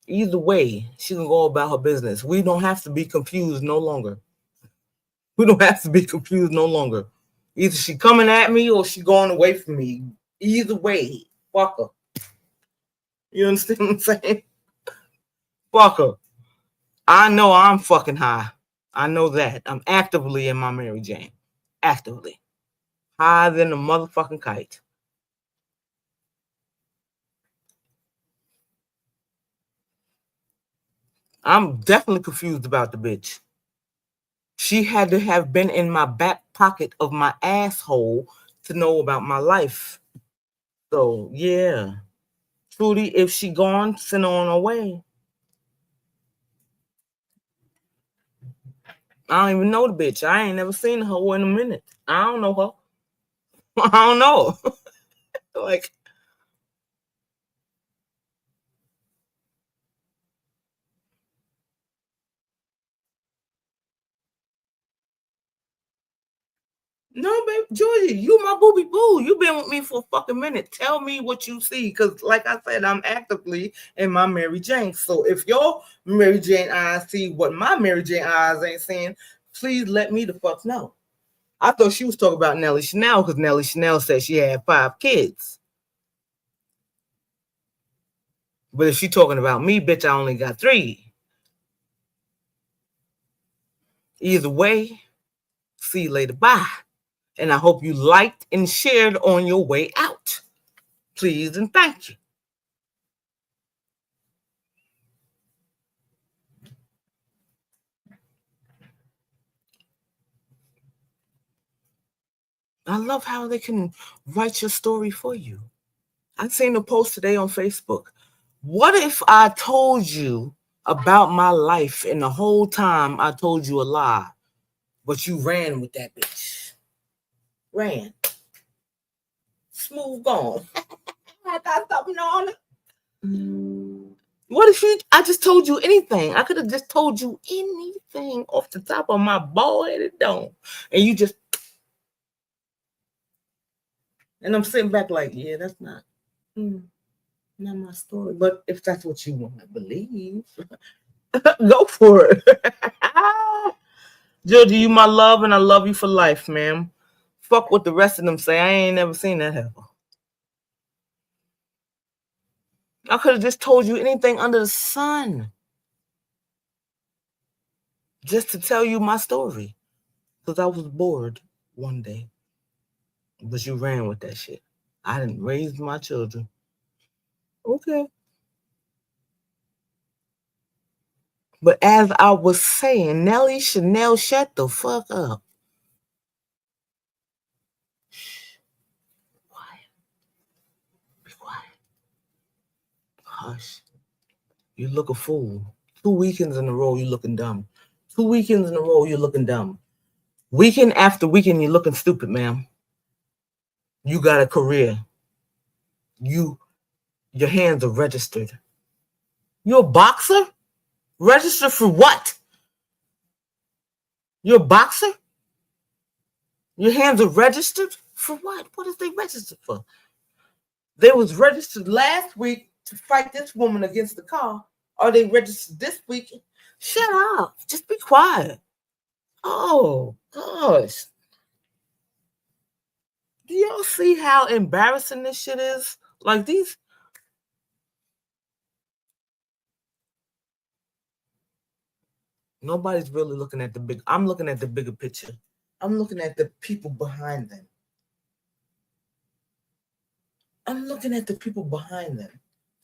Either way, she can go about her business. We don't have to be confused no longer. We don't have to be confused no longer. Either she coming at me or she going away from me. Either way, fuck her. You understand what I'm saying? Fuck her. I know I'm fucking high. I know that. I'm actively in my Mary Jane. Actively. Higher than a motherfucking kite. I'm definitely confused about the bitch. She had to have been in my back pocket of my asshole to know about my life. So, yeah. Trudy, if she gone, send her on her way. I don't even know the bitch. I ain't never seen her in a minute. I don't know her. I don't know her. Like, no, baby, Georgie, you my booby boo. You been with me for a fucking minute. Tell me what you see, because like I said, I'm actively in my Mary Jane. So if your Mary Jane eyes see what my Mary Jane eyes ain't seeing, please let me the fuck know. I thought she was talking about Nelly Chanel because Nelly Chanel said she had 5 kids. But if she talking about me, bitch, I only got 3. Either way, see you later. Bye. And I hope you liked and shared on your way out. Please and thank you. I love how they can write your story for you. I seen a post today on Facebook. What if I told you about my life and the whole time I told you a lie, but you ran with that bitch? Ran. Smooth gone. I got something on it. What if I just told you anything? I could have just told you anything off the top of my bald-headed dome. And you just, and I'm sitting back like, yeah, that's not my story. But if that's what you want to believe, go for it. Georgia, you my love, and I love you for life, man. Fuck what the rest of them say. I ain't never seen that happen. I could have just told you anything under the sun just to tell you my story. Because I was bored one day. But you ran with that shit. I didn't raise my children. Okay. But as I was saying, Nelly Chanel, shut the fuck up. Shh. Quiet. Be quiet. Hush. You look a fool. 2 weekends in a row, you looking dumb. 2 weekends in a row, you're looking dumb. Weekend after weekend, you're looking stupid, ma'am. You got a career. Your hands are registered. You're a boxer? Registered for what? You're a boxer? Your hands are registered? For what? What is they registered for? They was registered last week to fight this woman against the car. Are they registered this week? Shut up. Just be quiet. Oh, gosh. Do y'all see how embarrassing this shit is? Like these. Nobody's really looking at the big. I'm looking at the bigger picture. I'm looking at the people behind them. I'm looking at the people behind them.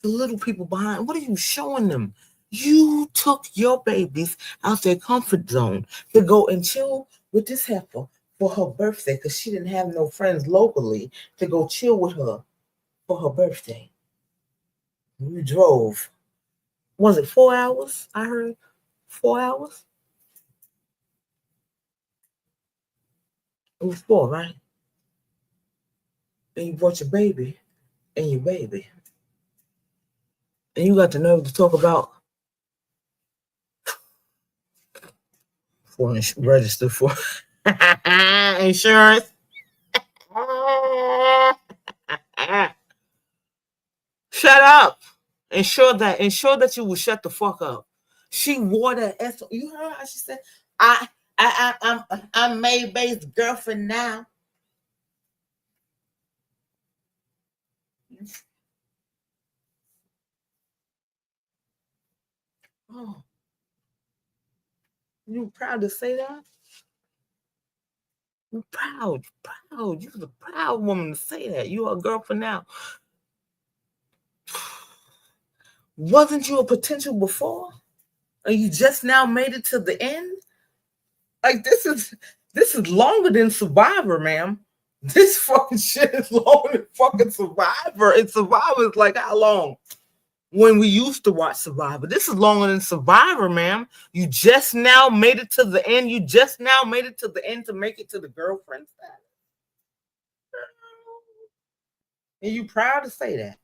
The little people behind. What are you showing them? You took your babies out their comfort zone to go and chill with this heifer for her birthday because she didn't have no friends locally to go chill with her for her birthday. You drove. Was it 4 hours? I heard 4 hours. It was 4, right? And you brought your baby and your baby. And you got the nerve to talk about registered for insurance. Shut up. Ensure that you will shut the fuck up. She wore that S. You heard how she said, I'm May-Bay's girlfriend now. Oh, you proud to say that? You proud. You're a proud woman to say that. You are a girlfriend now. Wasn't you a potential before? And you just now made it to the end? Like this is longer than Survivor, ma'am. This fucking shit is longer than fucking Survivor. And Survivor is like how long? When we used to watch Survivor. This is longer than Survivor, ma'am. You just now made it to the end. You just now made it to the end to make it to the girlfriend status. And you proud to say that.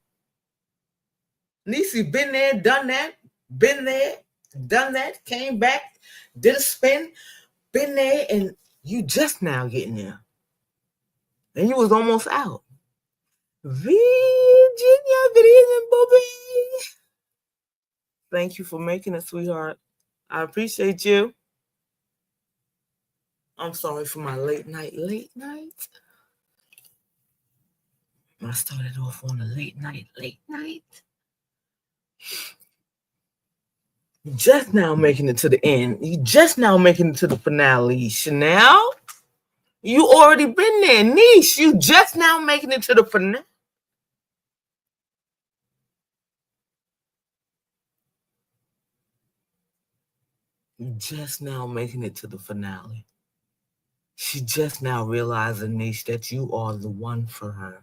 Niecy been there, done that, came back, did a spin, been there, and you just now getting there. And you was almost out. Virginia, good evening, Bobby. Thank you for making it, sweetheart. I appreciate you. I'm sorry for my late night. I started off on a late night. You just now making it to the end. You just now making it to the finale. Chanel, you already been there. Niche, you just now making it to the finale. You just now making it to the finale. She just now realizing, Niche, that you are the one for her.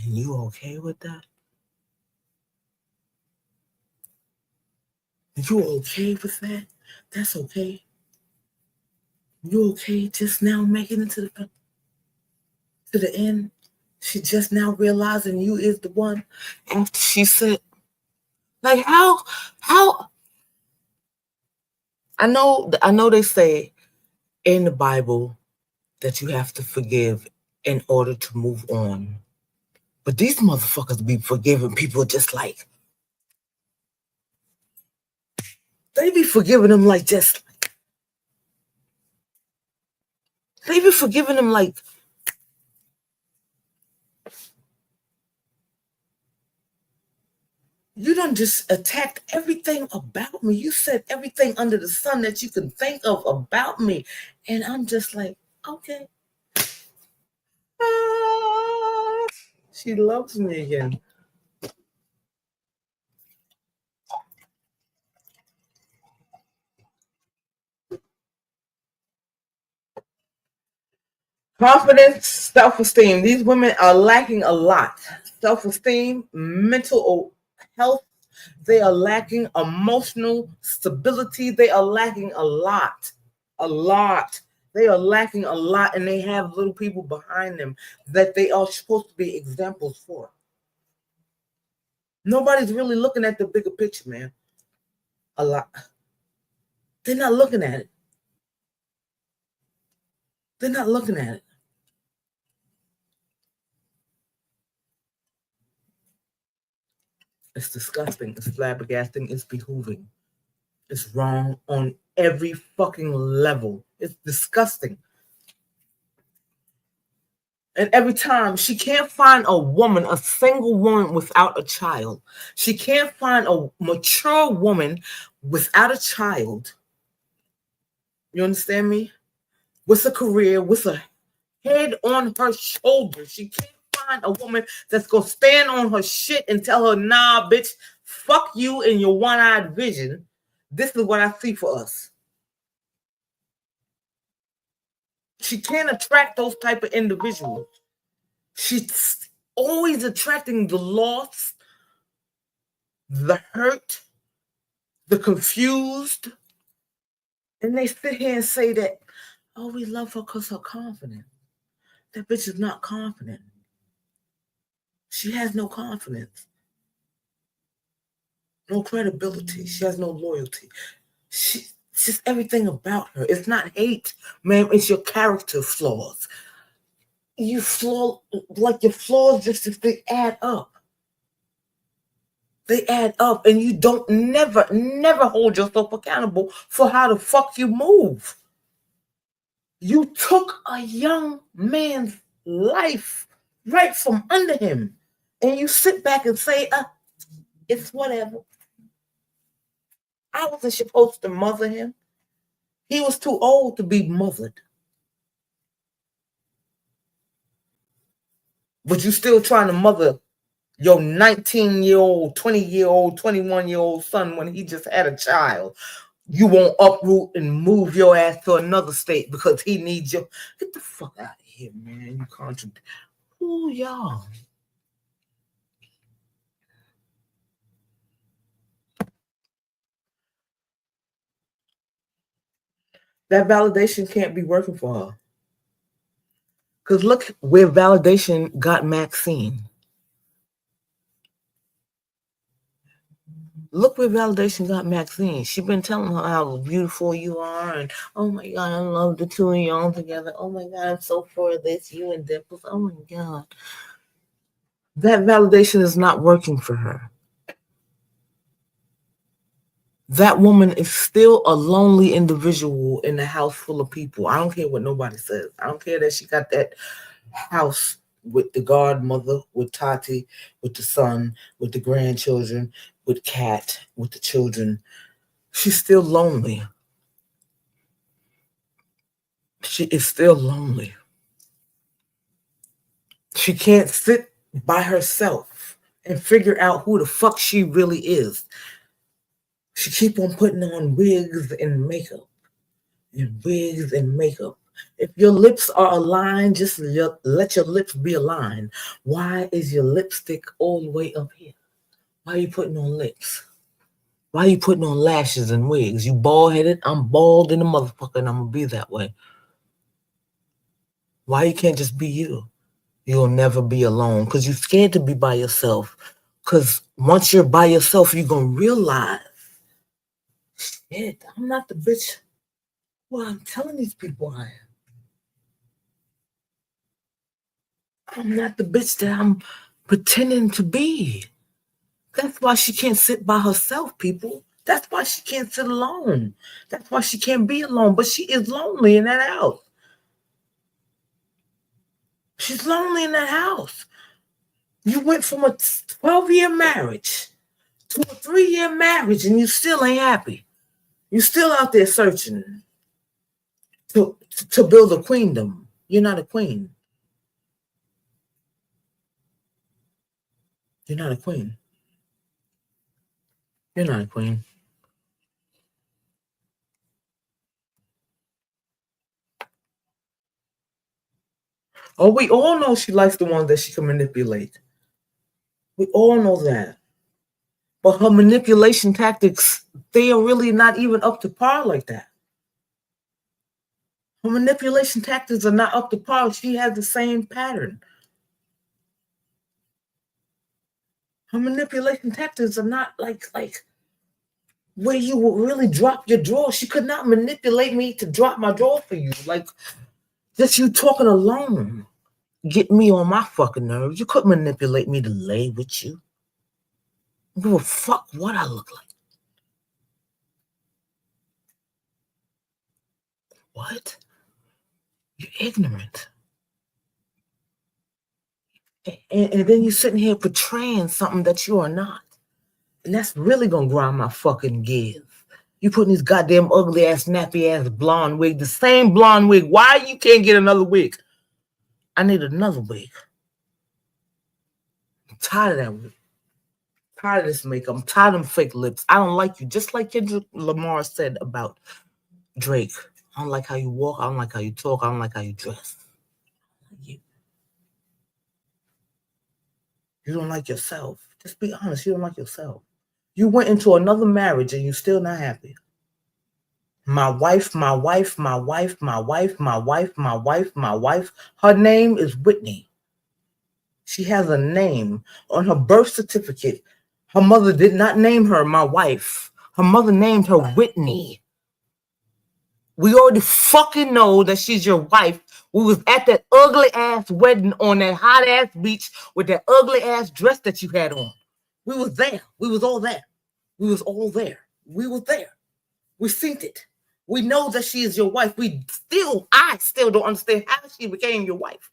And you okay with that? You okay with that? That's okay. You okay just now making it to the end? She just now realizing you is the one after she said, like how I know they say in the Bible that you have to forgive in order to move on. But these motherfuckers be forgiving people just like they be forgiving them like just they be forgiving them like you done just attacked everything about me. You said everything under the sun that you can think of about me. And I'm just like, okay. She loves me again. Confidence, self-esteem. These women are lacking a lot. Self-esteem, mental health. They are lacking emotional stability. They are lacking a lot. They are lacking a lot, and they have little people behind them that they are supposed to be examples for. Nobody's really looking at the bigger picture, man. A lot. They're not looking at it. They're not looking at it. It's disgusting. It's flabbergasting. It's behooving. It's wrong on every fucking level. It's disgusting. And every time she can't find a single woman without a child. She can't find a mature woman without a child, you understand me? With a career, with a head on her shoulders. She can't find a woman that's going to stand on her shit and tell her, nah, bitch, fuck you and your one-eyed vision. This is what I see for us. She can't attract those type of individuals. She's always attracting the lost, the hurt, the confused. And they sit here and say that, oh, we love her because her confidence. That bitch is not confident. She has no confidence, no credibility. She has no loyalty. It's just everything about her. It's not hate, ma'am. It's your character flaws. You flaw, like your flaws, just they add up. They add up, and you don't never hold yourself accountable for how the fuck you move. You took a young man's life right from under him, and you sit back and say, it's whatever. I wasn't supposed to mother him. He was too old to be mothered. But you still trying to mother your 19-year-old, 20-year-old, 21-year-old son when he just had a child. You won't uproot and move your ass to another state because he needs you. Get the fuck out of here, man. You contradict. Ooh, y'all. That validation can't be working for her. Because look where validation got Maxine. Look where validation got Maxine. She's been telling her how beautiful you are, and oh my God, I love the two of y'all together. Oh my God, I'm so for this, you and Dimples. Oh my God. That validation is not working for her. That woman is still a lonely individual in a house full of people. I don't care what nobody says. I don't care that she got that house with the godmother, with Tati, with the son, with the grandchildren, with Kat, with the children. She's still lonely. She is still lonely. She can't sit by herself and figure out who the fuck she really is. She keep on putting on wigs and makeup. And wigs and makeup. If your lips are aligned, just let your lips be aligned. Why is your lipstick all the way up here? Why are you putting on lips? Why are you putting on lashes and wigs? You bald-headed? I'm bald in the motherfucker and I'm going to be that way. Why you can't just be you? You'll never be alone because you're scared to be by yourself. Because once you're by yourself, you're going to realize, shit, I'm not the bitch who I'm telling these people I am. I'm not the bitch that I'm pretending to be. That's why she can't sit by herself, people. That's why she can't sit alone. That's why she can't be alone. But she is lonely in that house. She's lonely in that house. You went from a 12-year marriage to a 3-year marriage and you still ain't happy. You're still out there searching to build a queendom. You're not a queen. You're not a queen. You're not a queen. Oh, we all know she likes the ones that she can manipulate. We all know that. But her manipulation tactics, they are really not even up to par like that. Her manipulation tactics are not up to par. She has the same pattern. Her manipulation tactics are not like where you will really drop your drawer. She could not manipulate me to drop my drawer for you. Like, just you talking alone. Get me on my fucking nerves. You couldn't manipulate me to lay with you. I don't give a fuck what I look like. What? You're ignorant. And then you're sitting here portraying something that you are not. And that's really going to grind my fucking gears. You putting these goddamn ugly ass, nappy ass blonde wig, the same blonde wig. Why you can't get another wig? I need another wig. I'm tired of that wig. Tired of this makeup. I'm tired of them fake lips. I don't like you. Just like Kendrick Lamar said about Drake. I don't like how you walk. I don't like how you talk. I don't like how you dress. You don't like yourself. Just be honest. You don't like yourself. You went into another marriage and you're still not happy. My wife, my wife, my wife, my wife, my wife, my wife, my wife. Her name is Whitney. She has a name on her birth certificate. Her mother did not name her my wife. Her mother named her Whitney. We already fucking know that she's your wife. We was at that ugly ass wedding on that hot ass beach with that ugly ass dress that you had on. We was there. We was all there. We was all there. We was there. We seen it. We know that she is your wife. I still don't understand how she became your wife.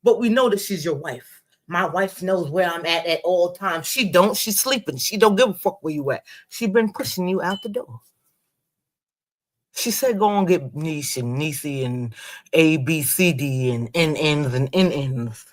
But we know that she's your wife. My wife knows where I'm at all times. She don't. She's sleeping. She don't give a fuck where you at. She been pushing you out the door. She said go and get NISH and NISI and A, B, C, D and NNs and NNs.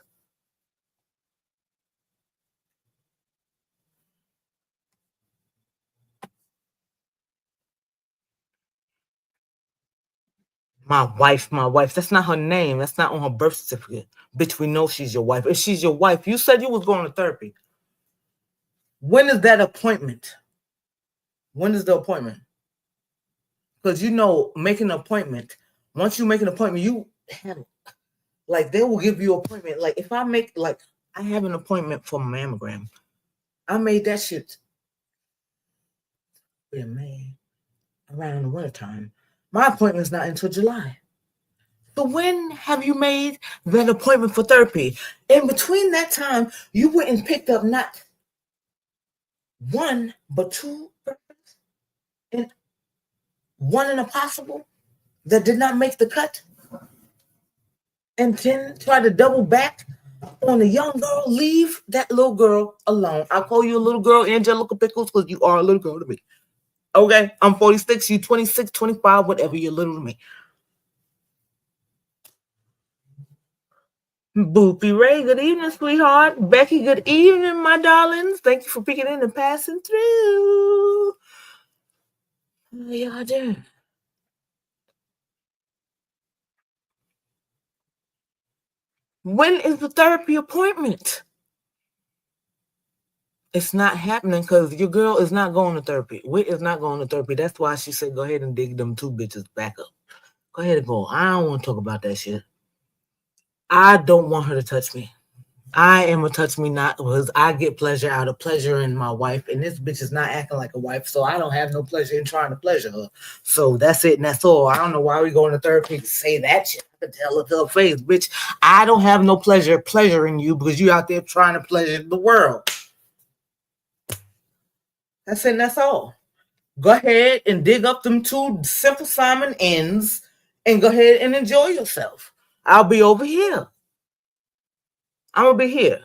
My wife. That's not her name. That's not on her birth certificate. Bitch, we know she's your wife. If she's your wife, you said you was going to therapy. When is that appointment? When is the appointment? Because making an appointment, once you make an appointment, you have like they will give you an appointment. Like if I have an appointment for a mammogram. I made that shit in May, around the wintertime. My appointment's not until July. So when have you made that appointment for therapy? In between that time, you went and picked up not one, but two persons, and one in a possible that did not make the cut, and then try to double back on a young girl. Leave that little girl alone. I call you a little girl, Angelica Pickles, because you are a little girl to me. Okay, I'm 46, you 26, 25, whatever, you're little to me. Boopy Ray, good evening, sweetheart. Becky, good evening, my darlings. Thank you for picking in and passing through. How y'all doing? When is the therapy appointment? It's not happening because your girl is not going to therapy. Whit is not going to therapy. That's why she said go ahead and dig them two bitches back up. Go ahead and go. I don't want to talk about that shit. I don't want her to touch me. I am a touch me not because I get pleasure out of pleasure in my wife, and this bitch is not acting like a wife, so I don't have no pleasure in trying to pleasure her. So that's it, and that's all. I don't know why we going to therapy to say that shit. I can tell it to her face, bitch. I don't have no pleasuring you because you out there trying to pleasure the world. That's it, and that's all. Go ahead and dig up them two Simple Simon ends and go ahead and enjoy yourself. I'll be over here. I'm gonna be here.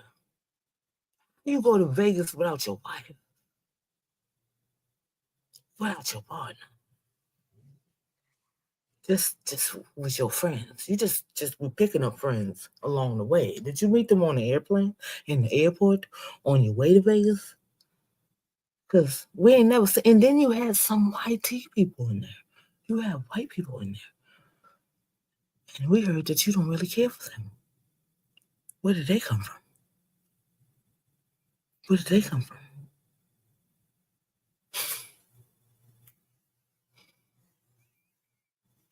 You go to Vegas without your wife, without your partner, just with your friends. You just be picking up friends along the way. Did you meet them on the airplane, in the airport, on your way to Vegas? Because we ain't never seen. And then you had some white people in there. You had white people in there, and we heard that you don't really care for them. Where did they come from? Where did they come from?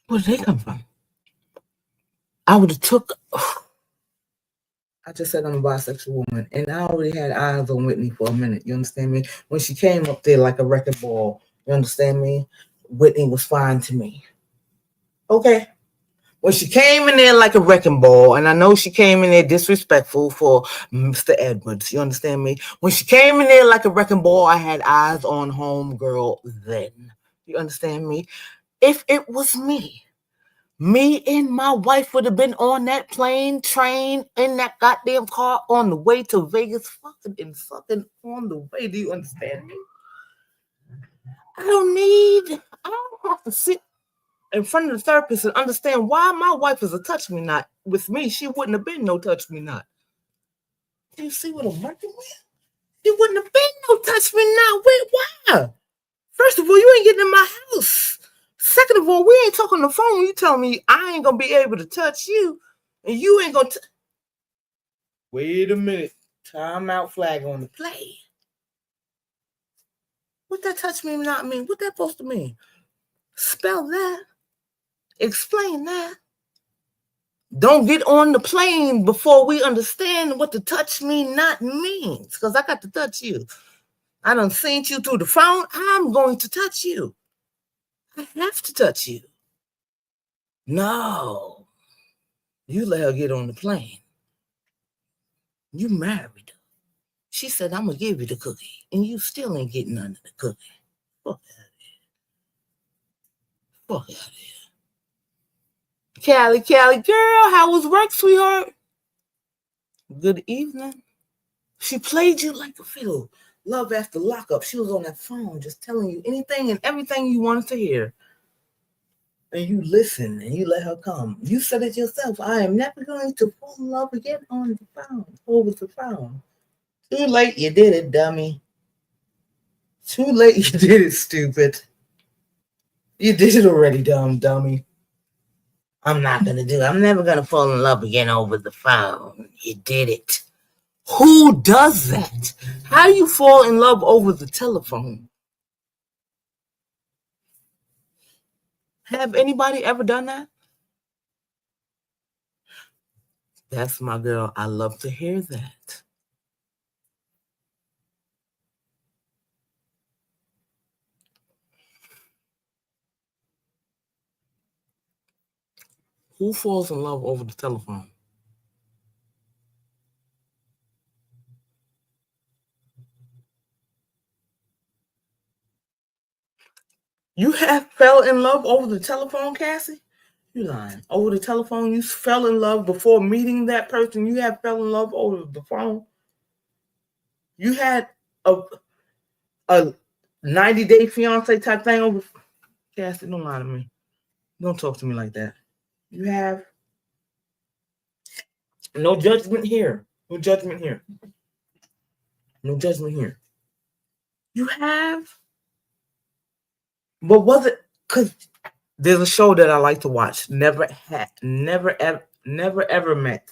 Where did they come from? I would have took. I just said I'm a bisexual woman, and I already had eyes on Whitney for a minute. You understand me? When she came up there like a wrecking ball, you understand me? Whitney was fine to me. Okay. When she came in there like a wrecking ball, and I know she came in there disrespectful for Mr. Edwards. You understand me? When she came in there like a wrecking ball, I had eyes on homegirl then. You understand me? If it was me and my wife would have been on that plane, train, in that goddamn car on the way to Vegas, fucking on the way. Do you understand me? I don't have to sit in front of the therapist and understand why my wife is a touch me not. With me, she wouldn't have been no touch me not. Do you see what I'm working with? She wouldn't have been no touch me not. Wait, why? First of all, you ain't getting in my house. Second of all, we ain't talking on the phone. You tell me I ain't gonna be able to touch you, and you ain't gonna. Wait a minute. Timeout flag on the play. What that touch me not mean? What that supposed to mean? Spell that. Explain that. Don't get on the plane before we understand what the touch me not means. Because I got to touch you. I done seen you through the phone. I'm going to touch you. I have to touch you. No. You let her get on the plane. You married her. She said, I'm going to give you the cookie. And you still ain't getting none of the cookie. Fuck out of here. Fuck out of here. Callie, girl, how was work, sweetheart? Good evening. She played you like a fiddle. Love after lockup. She was on that phone just telling you anything and everything you wanted to hear. And you listened and you let her come. You said it yourself. I am never going to fall in love again on the phone. Over the phone. Too late, you did it, dummy. Too late, you did it, stupid. You did it already, dummy. I'm never going to fall in love again over the phone. You did it. Who does that? How do you fall in love over the telephone? Have anybody ever done that? That's my girl. I love to hear that. Who falls in love over the telephone? You have fell in love over the telephone, Cassie? You lying. Over the telephone, you fell in love before meeting that person. You have fell in love over the phone. You had a 90-day fiance type thing over. Cassie, don't lie to me. Don't talk to me like that. You have no judgment here. No judgment here. No judgment here. You have, but was it because there's a show that I like to watch, Never Ever Met.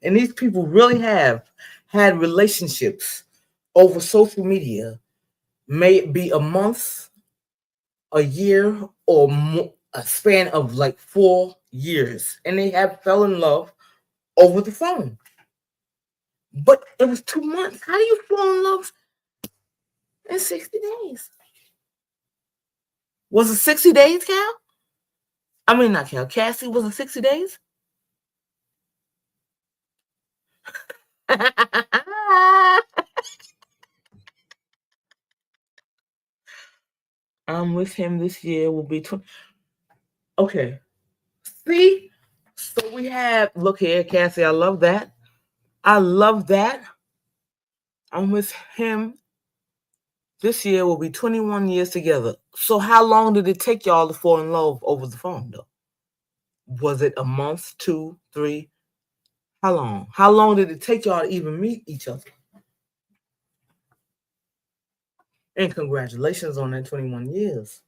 And these people really have had relationships over social media, may it be a month, a year, or a span of like 4 years. And they have fell in love over the phone. But it was 2 months. How do you fall in love in 60 days? Was it 60 days, Cal? I mean, not Cal. Cassie, was it 60 days? I'm with him this year will be 20. Okay. See? So we have, look here, Cassie, I love that. I love that. I'm with him this year will be 21 years together. So how long did it take y'all to fall in love over the phone, though? Was it a month, 2, 3? How long? How long did it take y'all to even meet each other? And congratulations on that 21 years.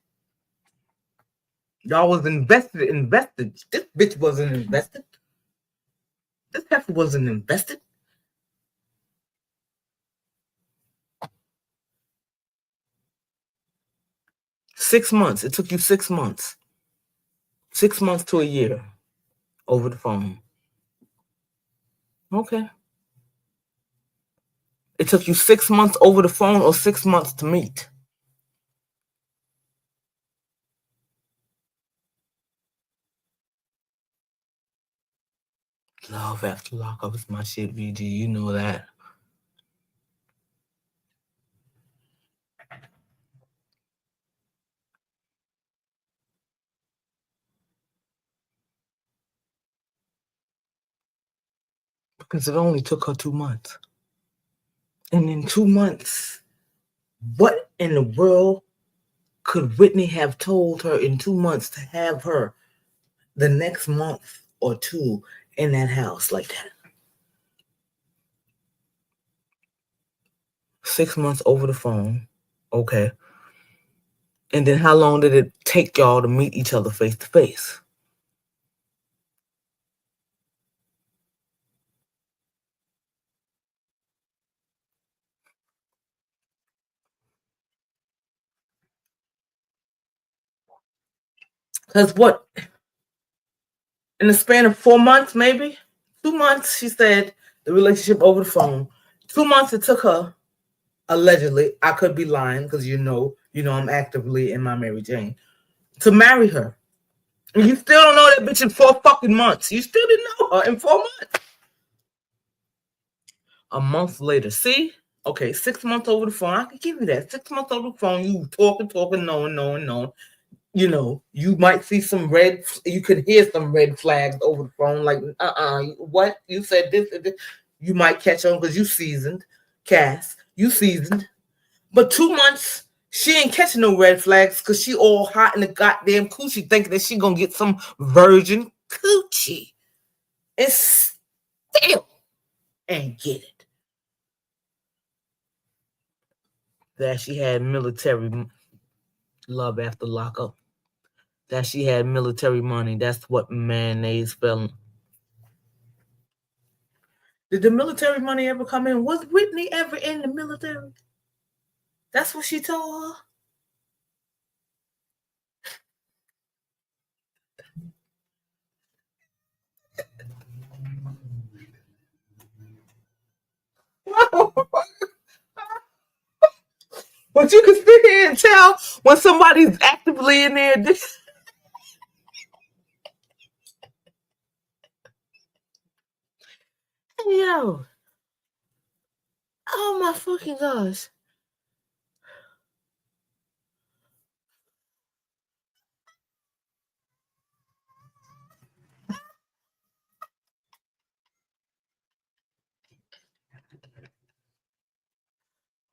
Y'all was invested. This bitch wasn't invested. This heifer wasn't invested. Six months. It took you 6 months. 6 months to a year over the phone. Okay. It took you 6 months over the phone or 6 months to meet? Love after lockup is my shit, VG. You know that. Because it only took her 2 months. And in 2 months, what in the world Could Whitney have told her in 2 months to have her the next month or two in that house like that? 6 months over the phone. Okay. And then how long did it take y'all to meet each other face to face? Because what? In the span of 4 months, maybe? 2 months, she said, the relationship over the phone. 2 months it took her, allegedly. I could be lying because you know I'm actively in my Mary Jane, to marry her. And you still don't know that bitch in 4 fucking months. You still didn't know her in 4 months. A month later. See? Okay, 6 months over the phone. I can give you that. 6 months over the phone, you talking, knowing. You know, you might see you could hear some red flags over the phone, like, what? You said this. You might catch on because you seasoned, Cass. You seasoned. But 2 months, she ain't catching no red flags because she all hot in the goddamn coochie, thinking that she gonna get some virgin coochie. And still ain't get it. That she had military love after lockup. That she had military money. That's what mayonnaise fell. Did the military money ever come in? Was Whitney ever in the military? That's what she told her. But you can sit here and tell when somebody's actively in there. Yo. Oh my fucking gosh.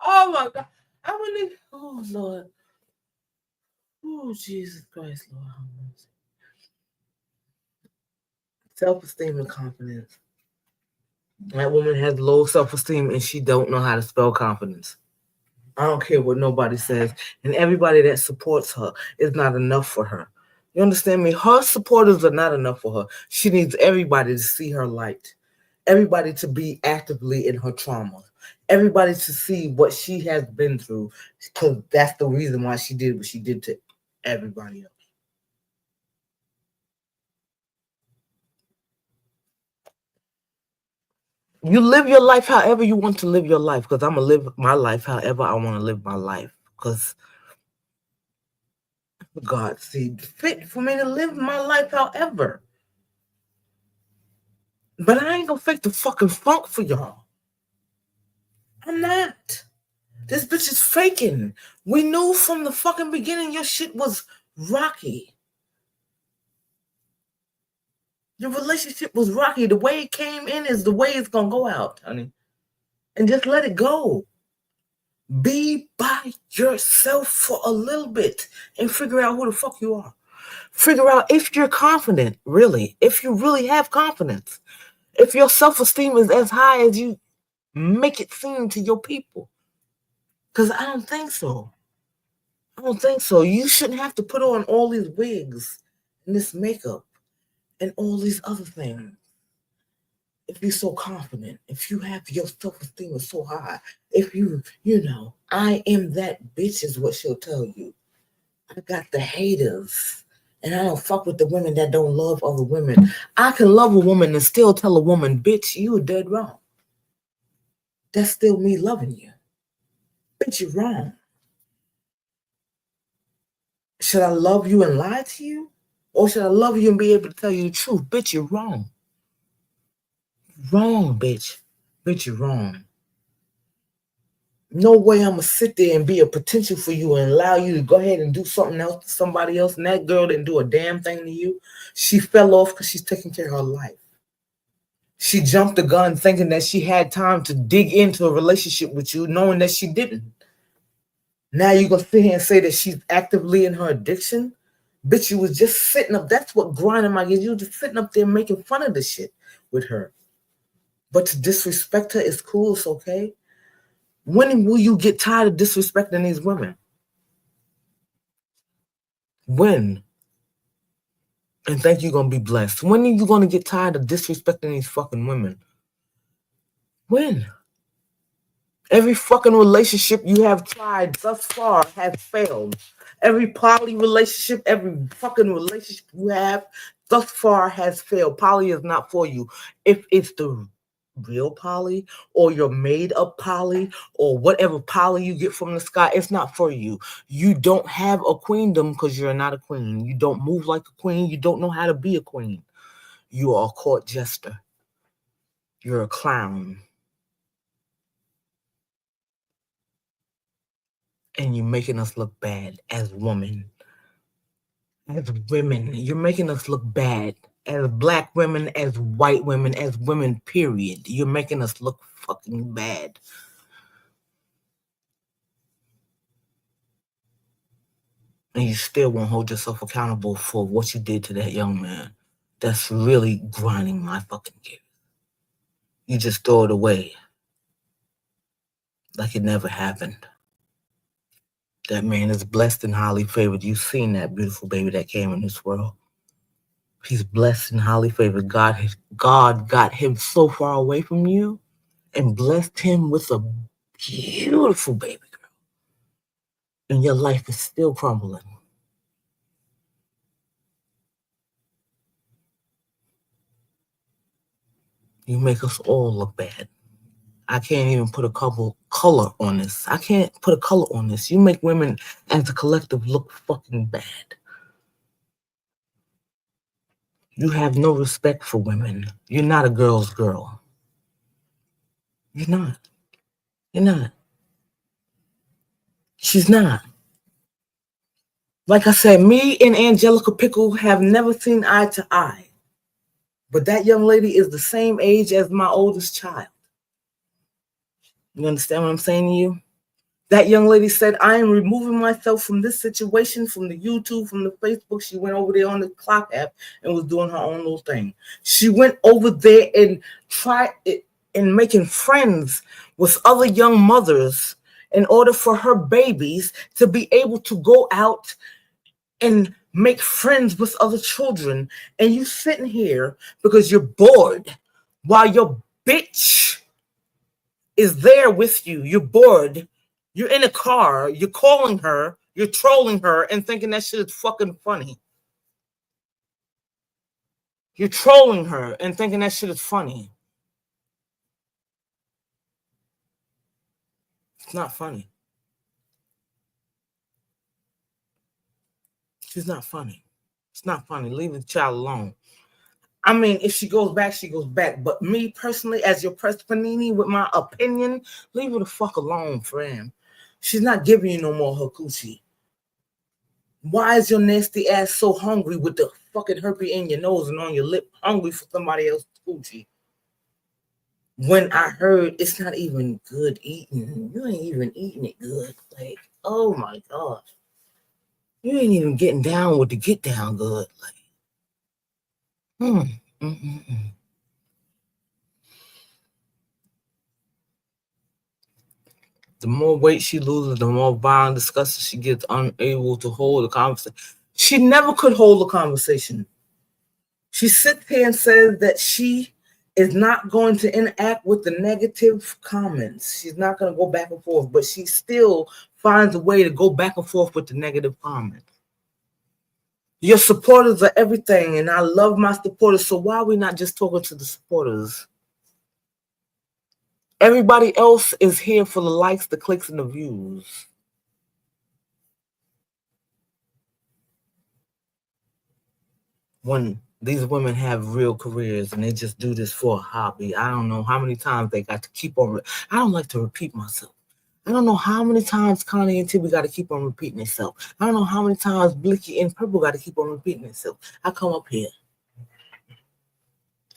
Oh my God. Oh Lord. Oh Jesus Christ, Lord. Self-esteem and confidence. That woman has low self-esteem and she don't know how to spell confidence. I don't care what nobody says. And everybody that supports her is not enough for her. You understand me? Her supporters are not enough for her. She needs everybody to see her light. Everybody to be actively in her trauma. Everybody to see what she has been through. Because that's the reason why she did what she did to everybody else. You live your life however you want to live your life, because I'm going to live my life however I want to live my life. Because God seemed fit for me to live my life however. But I ain't going to fake the fucking funk for y'all. I'm not. This bitch is faking. We knew from the fucking beginning your shit was rocky. Your relationship was rocky. The way it came in is the way it's going to go out, honey. And just let it go. Be by yourself for a little bit and figure out who the fuck you are. Figure out if you're confident, really. If you really have confidence. If your self-esteem is as high as you make it seem to your people. Because I don't think so. I don't think so. You shouldn't have to put on all these wigs and this makeup and all these other things. If you're so confident, if you have your self-esteem is so high, if you know, I am that bitch is what she'll tell you. I got the haters. And I don't fuck with the women that don't love other women. I can love a woman and still tell a woman, bitch, you are dead wrong. That's still me loving you. Bitch, you're wrong. Should I love you and lie to you? Or should I love you and be able to tell you the truth? Bitch, you're wrong. Wrong, bitch. Bitch, you're wrong. No way I'm going to sit there and be a potential for you and allow you to go ahead and do something else to somebody else. And that girl didn't do a damn thing to you. She fell off because she's taking care of her life. She jumped the gun thinking that she had time to dig into a relationship with you, knowing that she didn't. Now you're going to sit here and say that she's actively in her addiction? Bitch, you was just sitting up. That's what grinding my gears. You were just sitting up there making fun of the shit with her. But to disrespect her is cool. It's okay. When will you get tired of disrespecting these women? When? And think you're going to be blessed. When are you going to get tired of disrespecting these fucking women? When? Every fucking relationship you have tried thus far has failed. Every poly relationship, every fucking relationship you have thus far has failed. Poly is not for you. If it's the real poly or your made up poly or whatever poly you get from the sky, it's not for you. You don't have a queendom because you're not a queen. You don't move like a queen. You don't know how to be a queen. You are a court jester. You're a clown. And you're making us look bad as women. As women, you're making us look bad. As black women, as white women, as women, period. You're making us look fucking bad. And you still won't hold yourself accountable for what you did to that young man. That's really grinding my fucking gears. You just throw it away like it never happened. That man is blessed and highly favored. You've seen that beautiful baby that came in this world. He's blessed and highly favored. God got him so far away from you and blessed him with a beautiful baby girl. And your life is still crumbling. You make us all look bad. I can't even put a color on this. I can't put a color on this. You make women as a collective look fucking bad. You have no respect for women. You're not a girl's girl. You're not. You're not. She's not. Like I said, me and Angelica Pickle have never seen eye to eye. But that young lady is the same age as my oldest child. You understand what I'm saying to you? That young lady said, I am removing myself from this situation, from the YouTube, from the Facebook. She went over there on the clock app and was doing her own little thing. She went over there and tried it and making friends with other young mothers in order for her babies to be able to go out and make friends with other children. And you sitting here because you're bored while your bitch is there with you. You're bored. You're in a car. You're calling her. You're trolling her and thinking that shit is fucking funny. You're trolling her and thinking that shit is funny. It's not funny. She's not funny. It's not funny. Leave the child alone. I mean, if she goes back, she goes back. But me personally, as your press panini with my opinion, leave her the fuck alone, friend. She's not giving you no more her coochie. Why is your nasty ass so hungry with the fucking herpes in your nose and on your lip, hungry for somebody else's coochie? When I heard it's not even good eating, you ain't even eating it good. Like, oh my gosh. You ain't even getting down with the get down good. Like, The more weight she loses, the more violent, disgusted she gets, unable to hold a conversation. She never could hold a conversation. She sits here and says that she is not going to interact with the negative comments. She's not going to go back and forth, but she still finds a way to go back and forth with the negative comments. Your supporters are everything, and I love my supporters, so why are we not just talking to the supporters? Everybody else is here for the likes, the clicks, and the views. When these women have real careers and they just do this for a hobby, I don't know how many times they got to keep on. I don't like to repeat myself. I don't know how many times Connie and Tibby got to keep on repeating themselves. I don't know how many times Blicky and Purple got to keep on repeating themselves. I come up here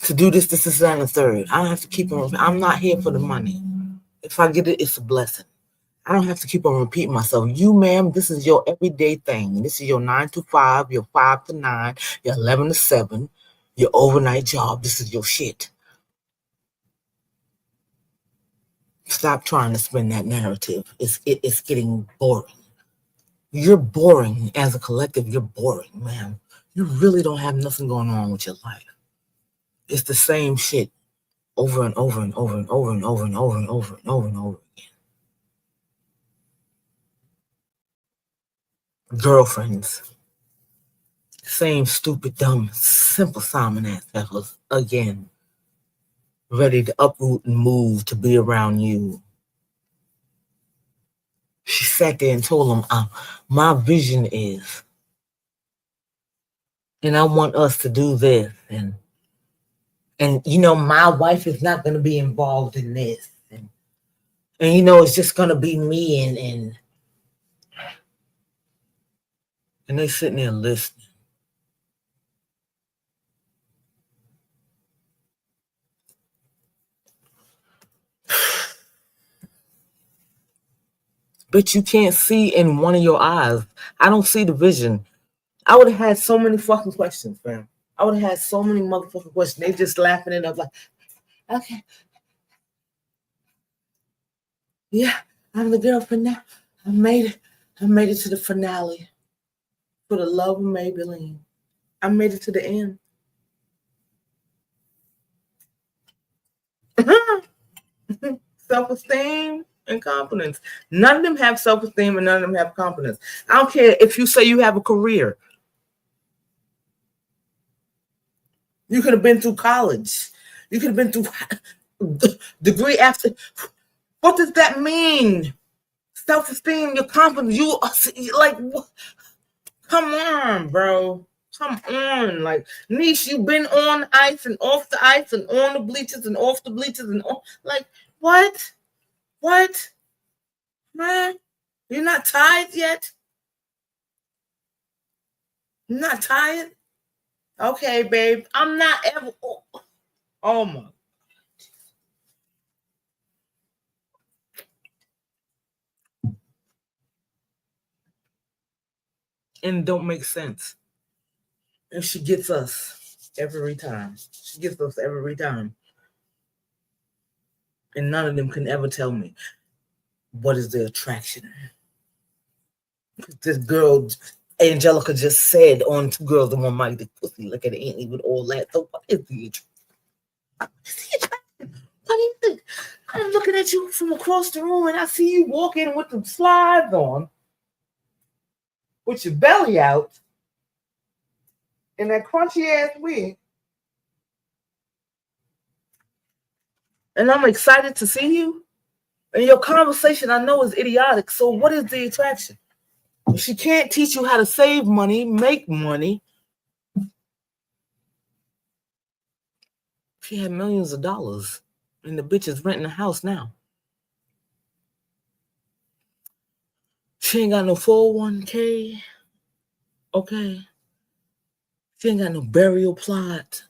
to do this, and the third. I don't have to keep on. I'm not here for the money. If I get it, it's a blessing. I don't have to keep on repeating myself. You, ma'am, this is your everyday thing. This is your 9 to 5, your 5 to 9, your 11 to 7, your overnight job. This is your shit. Stop trying to spin that narrative. It's getting boring. You're boring as a collective. You're boring, ma'am. You really don't have nothing going on with your life. It's the same shit over and over and over and over and over and over and over and over and over again. Girlfriends. Same stupid, dumb, simple Simon ass fellas again. Ready to uproot and move to be around you. She sat there and told him, my vision is, and I want us to do this, and you know, my wife is not going to be involved in this, and you know, it's just going to be me, and they sitting there listening. But you can't see in one of your eyes. I don't see the vision. I would have had so many fucking questions, fam. I would have had so many motherfucking questions. They just laughing it up like, okay. Yeah, I'm the girlfriend now. I made it. I made it to the finale. For the love of Maybelline. I made it to the end. Self-esteem and confidence. None of them have self-esteem and none of them have confidence. I don't care if you say you have a career. You could have been through college. You could have been through degree after. What does that mean? Self-esteem, your confidence. You like, come on, bro. Come on. Like, NISH, you've been on ice and off the ice and on the bleachers and off the bleachers and on. Like, what? What? Man, you're not tired yet? You're not tired? Okay, babe. I'm not ever. Oh my. And don't make sense. And she gets us every time. She gets us every time. And none of them can ever tell me what is the attraction. This girl, Angelica, just said on Two Girls and One Mic, the pussy, look at it, ain't even all that. So what is the attraction? What do you think? I'm looking at you from across the room and I see you walking with the slides on, with your belly out, and that crunchy ass wig. And I'm excited to see you. And your conversation, I know, is idiotic. So what is the attraction? She can't teach you how to save money, make money. She had millions of dollars, and the bitch is renting a house now. She ain't got no 401k. Okay. She ain't got no burial plot.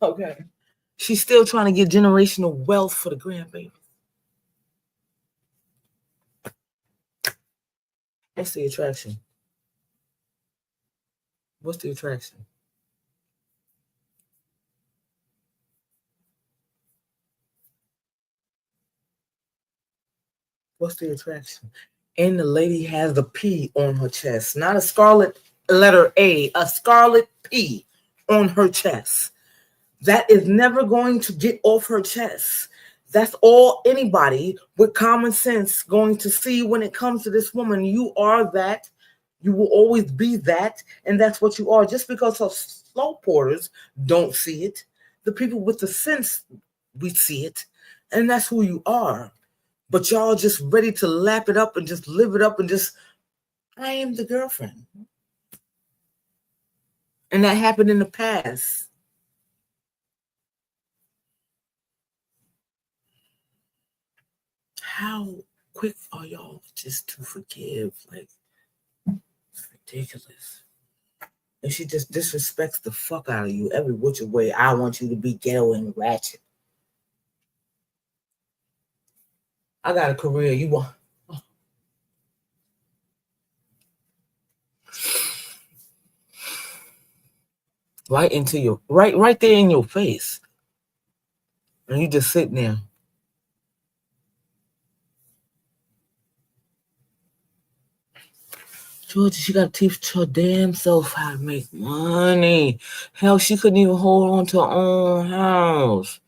Okay. She's still trying to get generational wealth for the grandbaby. What's the attraction? What's the attraction? What's the attraction? And the lady has the P on her chest, not a scarlet letter A, a scarlet P on her chest. That is never going to get off her chest. That's all anybody with common sense going to see when it comes to this woman. You are that. You will always be that. And that's what you are. Just because her slow porters don't see it, the people with the sense, we see it. And that's who you are. But y'all just ready to lap it up and just live it up and just, I am the girlfriend. And that happened in the past. How quick are y'all just to forgive? Like, it's ridiculous. And she just disrespects the fuck out of you every which way. I want you to be ghetto and ratchet. I got a career. You want right into your right there in your face, and you just sitting there. Georgia, she got to teach her damn self how to make money. Hell, she couldn't even hold on to her own house.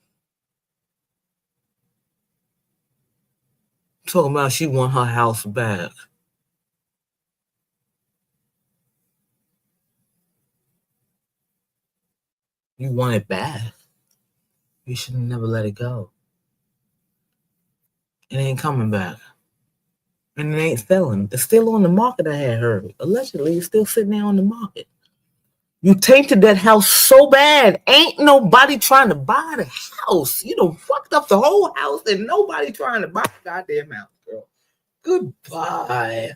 Talking about she want her house back. You want it back. You should have never let it go. It ain't coming back. And it ain't selling. It's still on the market, I had heard. Allegedly, it's still sitting there on the market. You tainted that house so bad. Ain't nobody trying to buy the house. You done fucked up the whole house and nobody trying to buy the goddamn house, girl. Goodbye.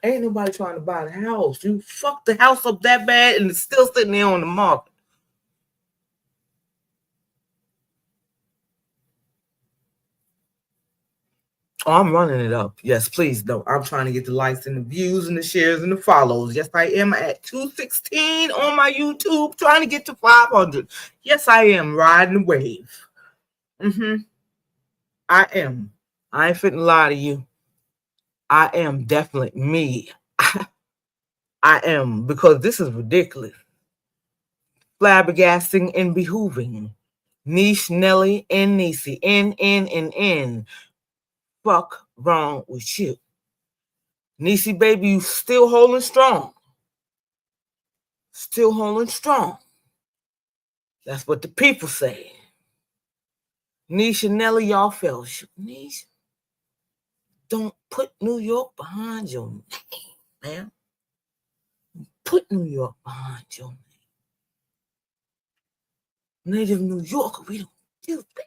Ain't nobody trying to buy the house. You fucked the house up that bad and it's still sitting there on the market. Oh, I'm running it up. Yes, please don't. I'm trying to get the likes and the views and the shares and the follows. Yes, I am at 216 on my YouTube, trying to get to 500. Yes, I am riding the wave. I am. I ain't fitting to lie to you. I am definitely me. I am, because this is ridiculous. Flabbergasting and behooving. Niche, Nelly, and Niecy. N. Fuck wrong with you. Niecy, baby, you still holding strong. Still holding strong. That's what the people say. Niche and Nelly, y'all fell short. Niche, don't put New York behind your name, man. Put New York behind your name. Native New Yorker, we don't do that.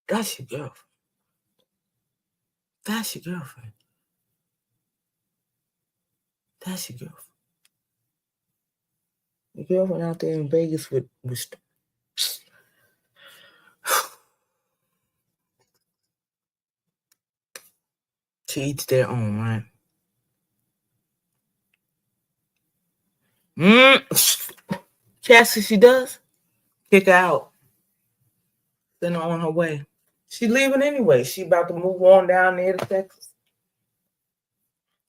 That's your girlfriend. That's your girlfriend. That's your girlfriend. Your girlfriend out there in Vegas with to each their own, right? Cassie, she does. Kick her out. Send her on her way. She leaving anyway. She about to move on down there to Texas.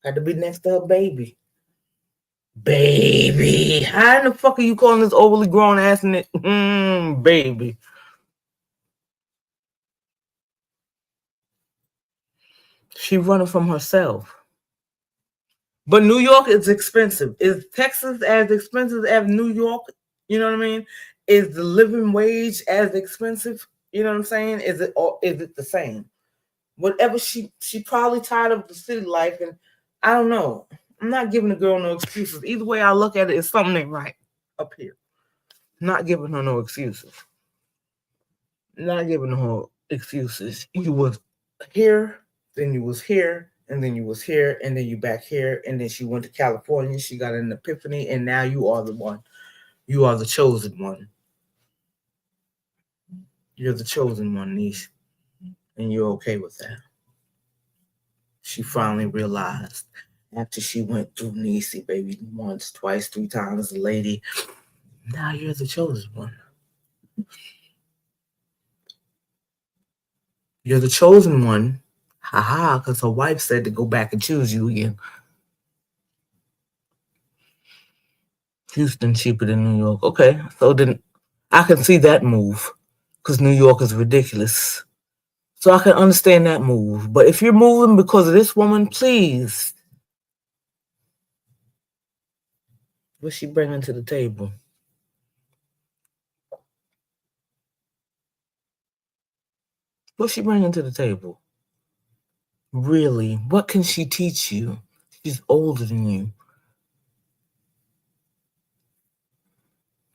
Had to be next to her baby. Baby. How in the fuck are you calling this overly grown ass in it? Baby. She running from herself. But New York is expensive. Is Texas as expensive as New York? You know what I mean? Is the living wage as expensive? You know what I'm saying? Is it, or is it the same? Whatever, she probably tired of the city life, and I don't know. I'm not giving the girl no excuses. Either way I look at it, it's something ain't right up here. Not giving her no excuses. Not giving her excuses. You was here, then you was here, and then you was here, and then you back here, and then she went to California. She got an epiphany, and now you are the one. You are the chosen one. You're the chosen one, niece, and you're okay with that. She finally realized after she went through Niecy, baby, once, twice, 3 times, a lady. Now you're the chosen one. You're the chosen one. Haha, because her wife said to go back and choose you again. Houston cheaper than New York. Okay, so then I can see that move because New York is ridiculous. So I can understand that move. But if you're moving because of this woman, please. What's she bringing to the table? What's she bringing to the table? Really? What can she teach you? She's older than you.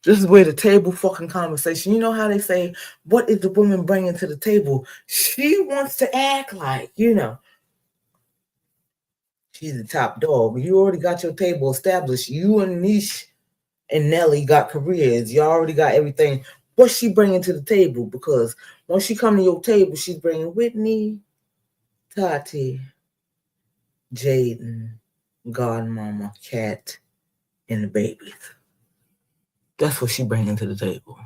This is where the table fucking conversation. You know how they say, what is the woman bringing to the table? She wants to act like, she's the top dog. You already got your table established. You and NISH and NELLY got careers. You already got everything. What's she bringing to the table? Because when she come to your table, she's bringing Whitney, Tati, Jaden, Godmama, Cat, and the babies. That's what she bringing to the table.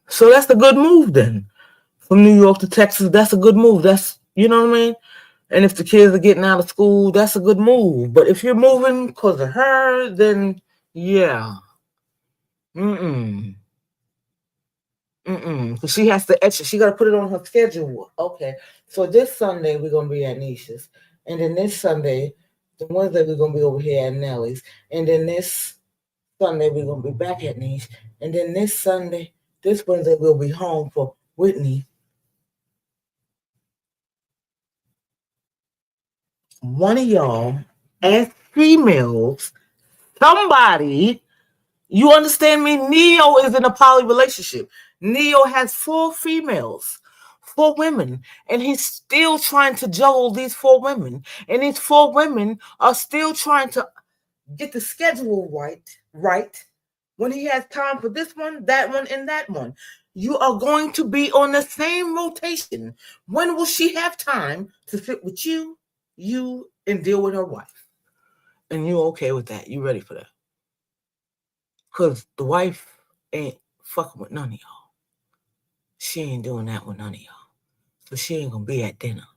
So that's a good move then. From New York to Texas, that's a good move. That's, you know what I mean? And if the kids are getting out of school, that's a good move. But if you're moving because of her, then yeah. Because she has to extra. She got to put it on her schedule. Okay. So this Sunday, we're going to be at NISH's. And then this Sunday, the Wednesday, we're going to be over here at NELLY's. And then this Sunday, we're going to be back at NISH. And then this Wednesday, we'll be home for Whitney. One of y'all, as females, somebody, you understand me? Neo is in a poly relationship. Neo has 4 females, 4 women, and he's still trying to juggle these 4 women. And these 4 women are still trying to get the schedule right when he has time for this one, that one, and that one. You are going to be on the same rotation. When will she have time to sit with you, and deal with her wife? And you okay with that? You ready for that? Because the wife ain't fucking with none of y'all. She ain't doing that with none of y'all. So she ain't going to be at dinner.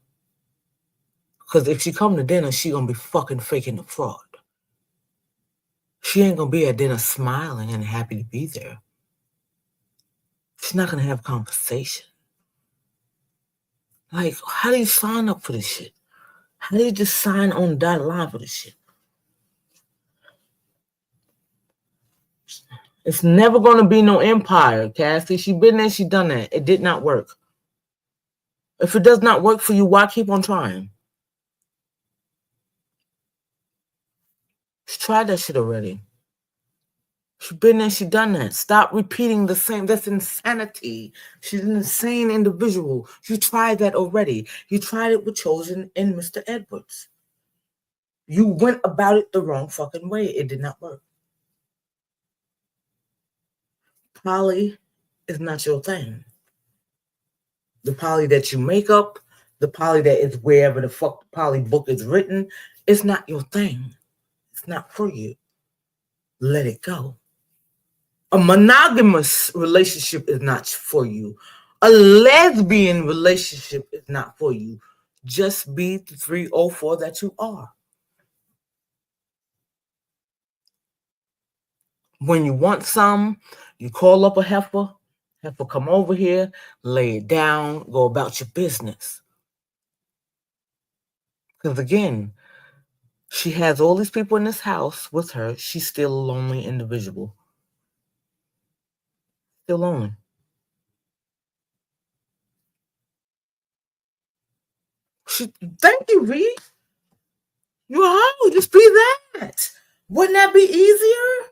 Because if she come to dinner, she going to be fucking faking the fraud. She ain't going to be at dinner smiling and happy to be there. She's not going to have conversation. Like, how do you sign up for this shit? How do you just sign on the dotted line for this shit? It's never going to be no empire, Cassie. She been there, she done that. It did not work. If it does not work for you, why keep on trying? She tried that shit already. She been there, she done that. Stop repeating the same. That's insanity. She's an insane individual. You tried that already. You tried it with Chosen and Mr. Edwards. You went about it the wrong fucking way. It did not work. Poly is not your thing. The poly that you make up, the poly that is wherever the fuck the poly book is written, it's not your thing. It's not for you. Let it go. A monogamous relationship is not for you. A lesbian relationship is not for you. Just be the 304 that you are. When you want some, you call up a heifer come over here, lay it down, go about your business. Because again, she has all these people in this house with her. She's still a lonely individual. Still lonely. Thank you, V. You're home. Just be that. Wouldn't that be easier?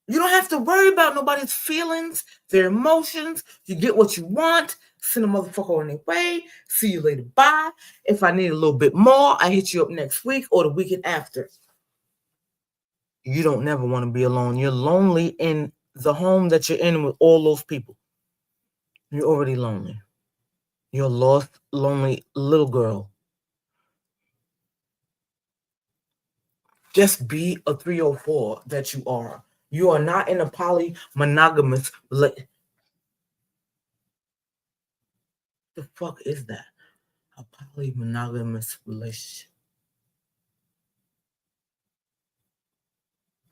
You don't have to worry about nobody's feelings, their emotions. You get what you want. Send a motherfucker on their way. See you later. Bye. If I need a little bit more, I hit you up next week or the weekend after. You don't never want to be alone. You're lonely in the home that you're in with all those people. You're already lonely. You're a lost, lonely little girl. Just be a 304 that you are. You are not in a poly-monogamous relationship. The fuck is that? A poly-monogamous relationship.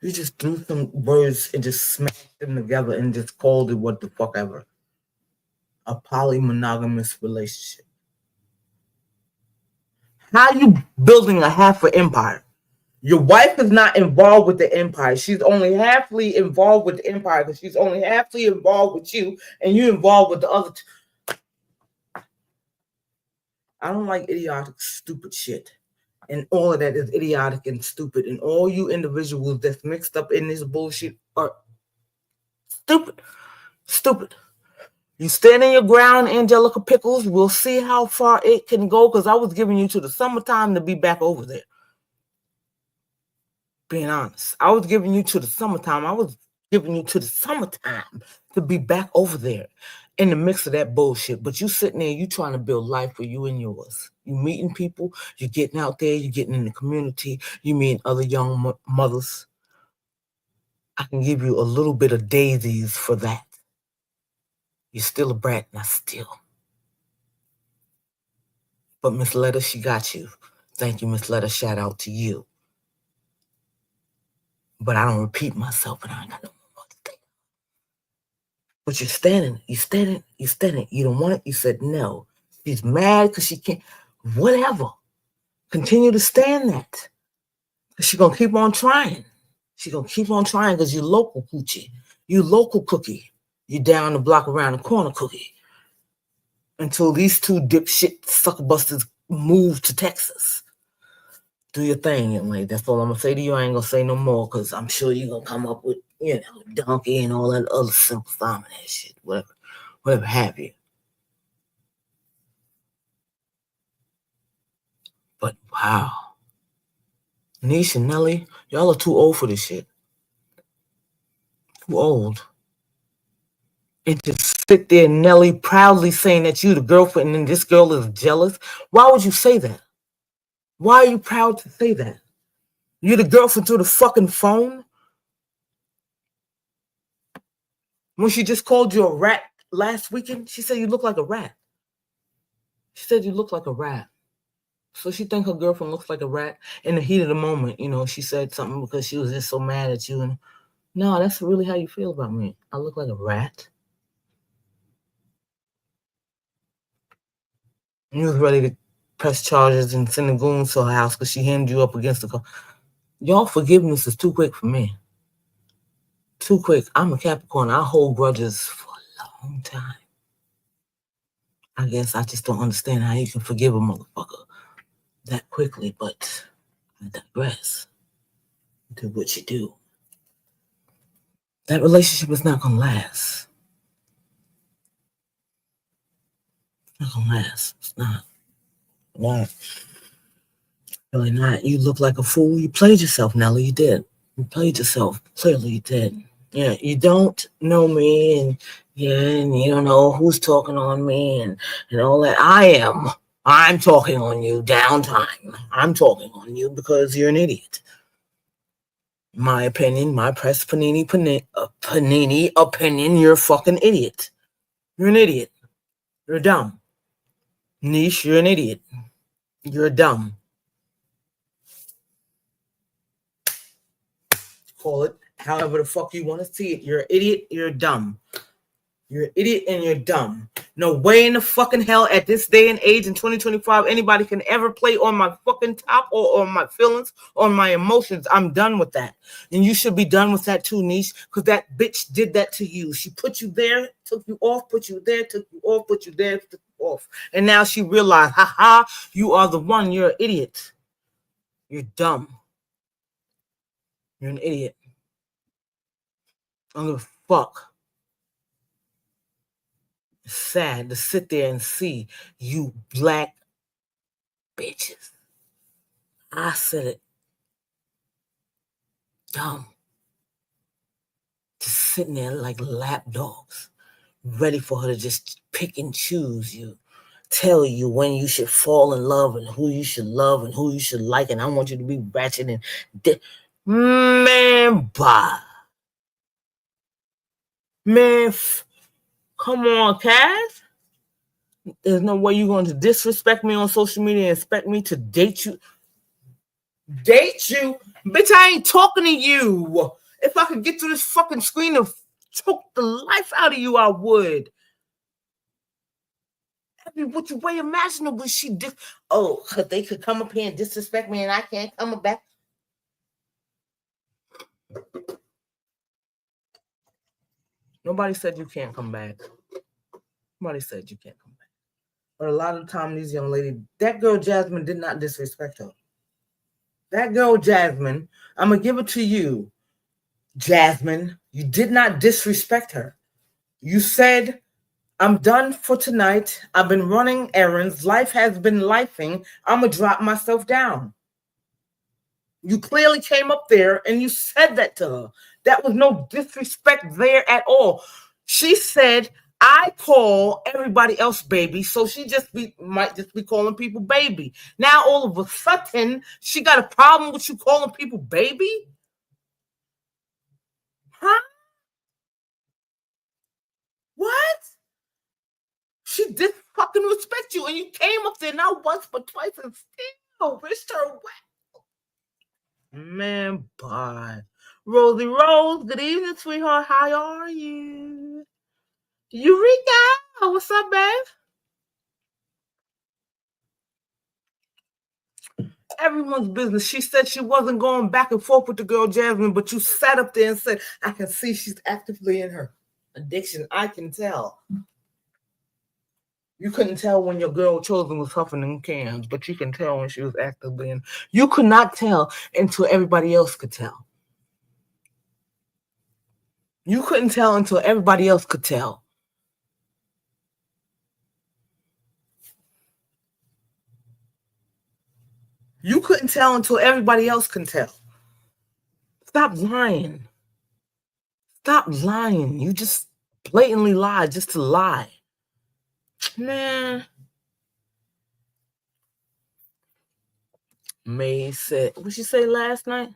You just threw some words and just smashed them together and just called it what the fuck ever. A poly-monogamous relationship. How are you building a half an empire? Your wife is not involved with the empire. She's only halfly involved with the empire because she's only halfly involved with you and you involved with the other two. I don't like idiotic stupid shit. And all of that is idiotic and stupid. And all you individuals that's mixed up in this bullshit are stupid. Stupid. You stand in your ground, Angelica Pickles. We'll see how far it can go, because I was giving you to the summertime to be back over there. Being honest. I was giving you to the summertime. I was giving you to the summertime to be back over there in the mix of that bullshit. But you sitting there, you trying to build life for you and yours. You meeting people. You're getting out there. You're getting in the community. You meeting other young mothers. I can give you a little bit of daisies for that. You're still a brat, not still. But Miss Letta, she got you. Thank you, Miss Letta. Shout out to you. But I don't repeat myself, and I ain't got no more to say. But you're standing. You don't want it. You said no. She's mad because she can't. Whatever. Continue to stand that. Because she's going to keep on trying. She's going to keep on trying because you're local coochie. You local cookie. You down the block around the corner cookie. Until these two dipshit suckerbusters move to Texas. Do your thing, young lady. That's all I'm going to say to you. I ain't going to say no more, because I'm sure you're going to come up with, donkey and all that other simple farming that shit. Whatever have you. But wow. NISH and NELLY, y'all are too old for this shit. Too old. And to sit there, NELLY, proudly saying that you the girlfriend and this girl is jealous. Why would you say that? Why are you proud to say that? You're the girlfriend through the fucking phone? When she just called you a rat last weekend, she said you look like a rat. She said you look like a rat. So she think her girlfriend looks like a rat. In the heat of the moment, she said something because she was just so mad at you. And no, that's really how you feel about me. I look like a rat. You was ready to press charges and send the goons to her house because she hemmed you up against the car. Y'all forgiveness is too quick for me. Too quick. I'm a Capricorn. I hold grudges for a long time. I guess I just don't understand how you can forgive a motherfucker that quickly, but I digress. Do what you do. That relationship is not going to last. It's not going to last. It's not. Why? Really not. You look like a fool. You played yourself, Nelly. You did. You played yourself. Clearly you did. Yeah, you don't know me, and you don't know who's talking on me and all that. I'm talking on you, downtime. I'm talking on you because you're an idiot. My opinion, my press panini opinion, you're a fucking idiot. You're an idiot. You're dumb. NISH, you're an idiot. You're dumb. Call it however the fuck you want to see it. You're an idiot. You're dumb. You're an idiot and you're dumb. No way in the fucking hell at this day and age in 2025 anybody can ever play on my fucking top or on my feelings, on my emotions. I'm done with that. And you should be done with that too, NISH, because that bitch did that to you. She put you there, took you off, put you there, took you off, put you there, took you off. And now she realized, you are the one. You're an idiot. You're dumb. You're an idiot. I don't give a fuck. It's sad to sit there and see you black bitches. I said it. Dumb. Just sitting there like lap dogs, ready for her to just pick and choose you. Tell you when you should fall in love and who you should love and who you should like. And I want you to be ratchet and man, bye. Man, come on, Cass. There's no way you're going to disrespect me on social media and expect me to date you. Date you? Bitch, I ain't talking to you. If I could get through this fucking screen and choke the life out of you, I would. Every which way imaginable she did. Oh, they could come up here and disrespect me and I can't come back. Nobody said you can't come back. Nobody said you can't come back. But a lot of the time, these young ladies, that girl Jasmine did not disrespect her. That girl Jasmine, I'm going to give it to you, Jasmine. You did not disrespect her. You said, I'm done for tonight. I've been running errands. Life has been lifing. I'm going to drop myself down. You clearly came up there and you said that to her. That was no disrespect there at all. She said, I call everybody else baby, so she might just be calling people baby. Now all of a sudden, she got a problem with you calling people baby? Huh? What? She did fucking respect you, and you came up there not once but twice and still wished her well. Man, bye. Rosie Rose, good evening, sweetheart. How are you? Eureka! What's up, babe? Everyone's business. She said she wasn't going back and forth with the girl Jasmine, but you sat up there and said, I can see she's actively in her addiction. I can tell. You couldn't tell when your girl Chosen was huffing them cans, but you can tell when she was actively in. You could not tell until everybody else could tell. You couldn't tell until everybody else could tell. You couldn't tell until everybody else can tell. Stop lying. Stop lying. You just blatantly lie just to lie. Man. May said, what she say last night?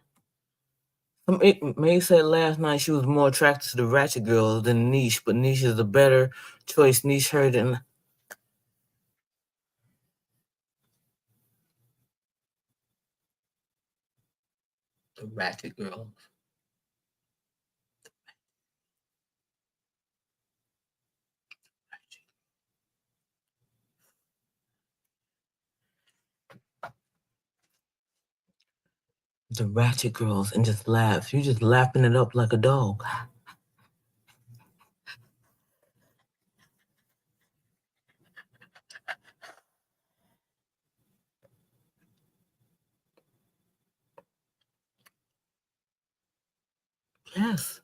May said last night she was more attracted to the ratchet girls than NISH, but NISH is a better choice. NISH heard and the ratchet girls. The ratchet girls, and just laughs. You just lapping it up like a dog. Yes.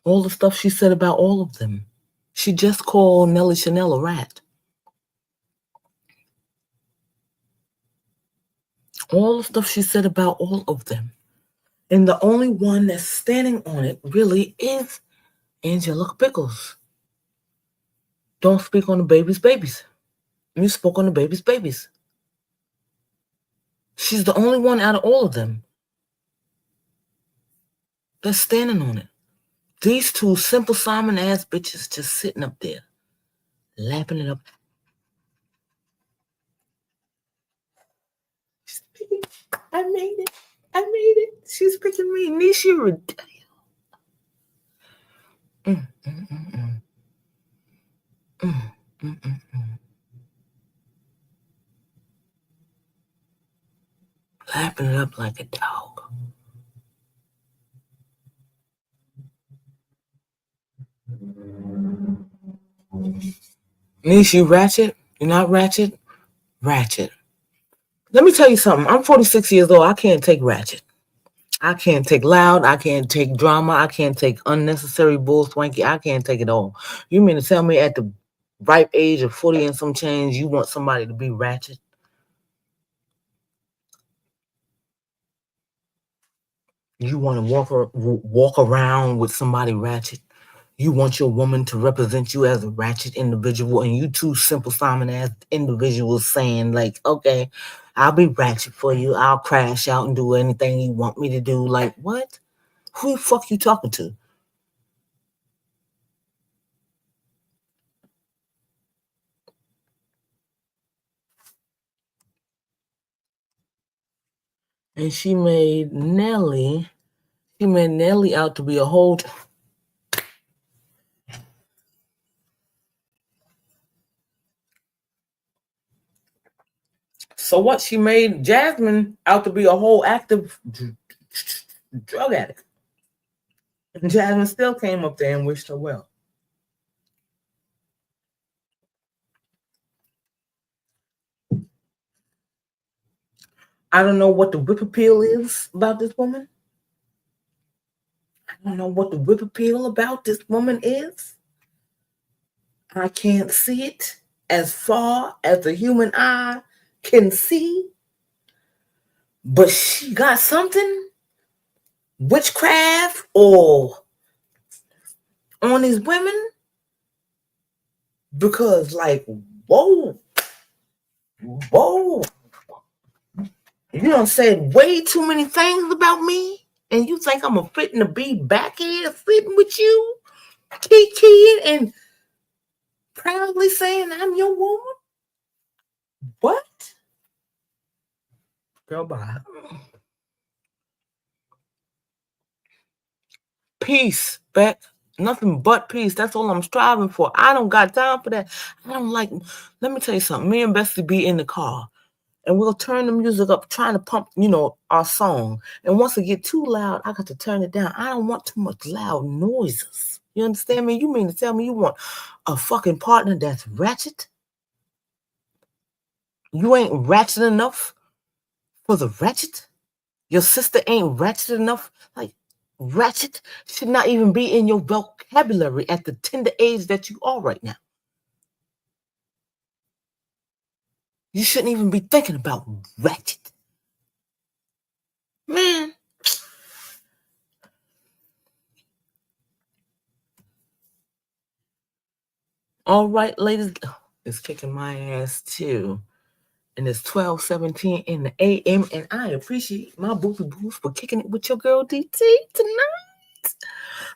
All the stuff she said about all of them. She just called Nelly Chanel a rat. All the stuff she said about all of them. And the only one that's standing on it really is Angelica Pickles. Don't speak on the baby's babies. You spoke on the baby's babies. She's the only one out of all of them that's standing on it. These two Simple Simon ass bitches just sitting up there, lapping it up. I made it. I made it. She's picking me. Nishi ridiculous. Lapping it up like a dog. Niche, you ratchet? You're not ratchet? Ratchet. Let me tell you something. I'm 46 years old. I can't take ratchet. I can't take loud. I can't take drama. I can't take unnecessary bullswanky. I can't take it all. You mean to tell me at the ripe age of 40 and some change, you want somebody to be ratchet? You want to walk around with somebody ratchet? You want your woman to represent you as a ratchet individual, and you two Simple Simon ass individuals saying like, okay, I'll be ratchet for you. I'll crash out and do anything you want me to do. Like, what? Who the fuck you talking to? And she made Nelly out to be a whole. So what? She made Jasmine out to be a whole active drug addict. And Jasmine still came up there and wished her well. I don't know what the whip appeal is about this woman. I don't know what the whip appeal about this woman is. I can't see it as far as the human eye can see. But she got something, witchcraft or on these women, because like, whoa, you done said way too many things about me, and you think I'm a fitting to be back here sitting with you, kikiing and proudly saying I'm your woman? What? Girl, bye. Peace, Beck. Nothing but peace. That's all I'm striving for. I don't got time for that. I don't like. Let me tell you something. Me and Bessie be in the car, and we'll turn the music up, trying to pump, our song. And once it get too loud, I got to turn it down. I don't want too much loud noises. You understand me? You mean to tell me you want a fucking partner that's ratchet? You ain't ratchet enough for the ratchet? Your sister ain't ratchet enough? Like, ratchet should not even be in your vocabulary at the tender age that you are right now. You shouldn't even be thinking about ratchet. Man. All right, ladies. It's kicking my ass too. And it's 12:17 in the a.m. And I appreciate my booby boos for kicking it with your girl DT tonight.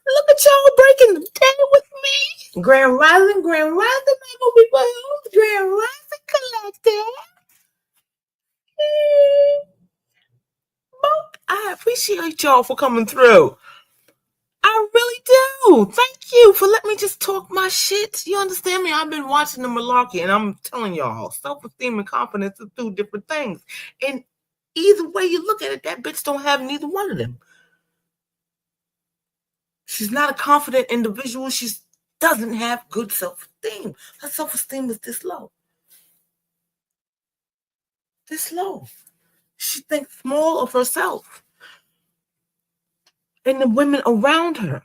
Look at y'all breaking the day with me. Grand Rising, my booby boos. Grand Rising Collective. I appreciate y'all for coming through. I really do. Thank you for letting me just talk my shit. You understand me? I've been watching the malarkey, and I'm telling y'all, self-esteem and confidence are two different things. And either way you look at it, that bitch don't have neither one of them. She's not a confident individual. She doesn't have good self-esteem. Her self-esteem is this low. This low. She thinks small of herself and the women around her.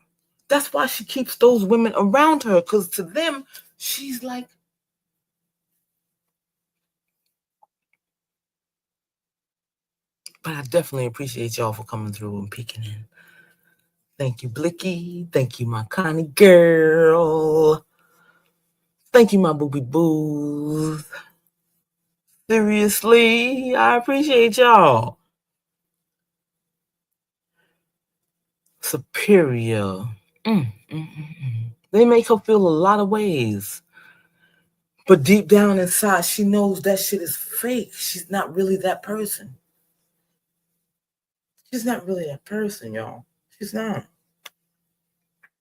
That's why she keeps those women around her, because to them, she's like, but I definitely appreciate y'all for coming through and peeking in. Thank you, Blicky. Thank you, my Connie girl. Thank you, my booby boos. Seriously, I appreciate y'all. Superior. They make her feel a lot of ways. But deep down inside, she knows that shit is fake. She's not really that person. She's not really that person, y'all. She's not.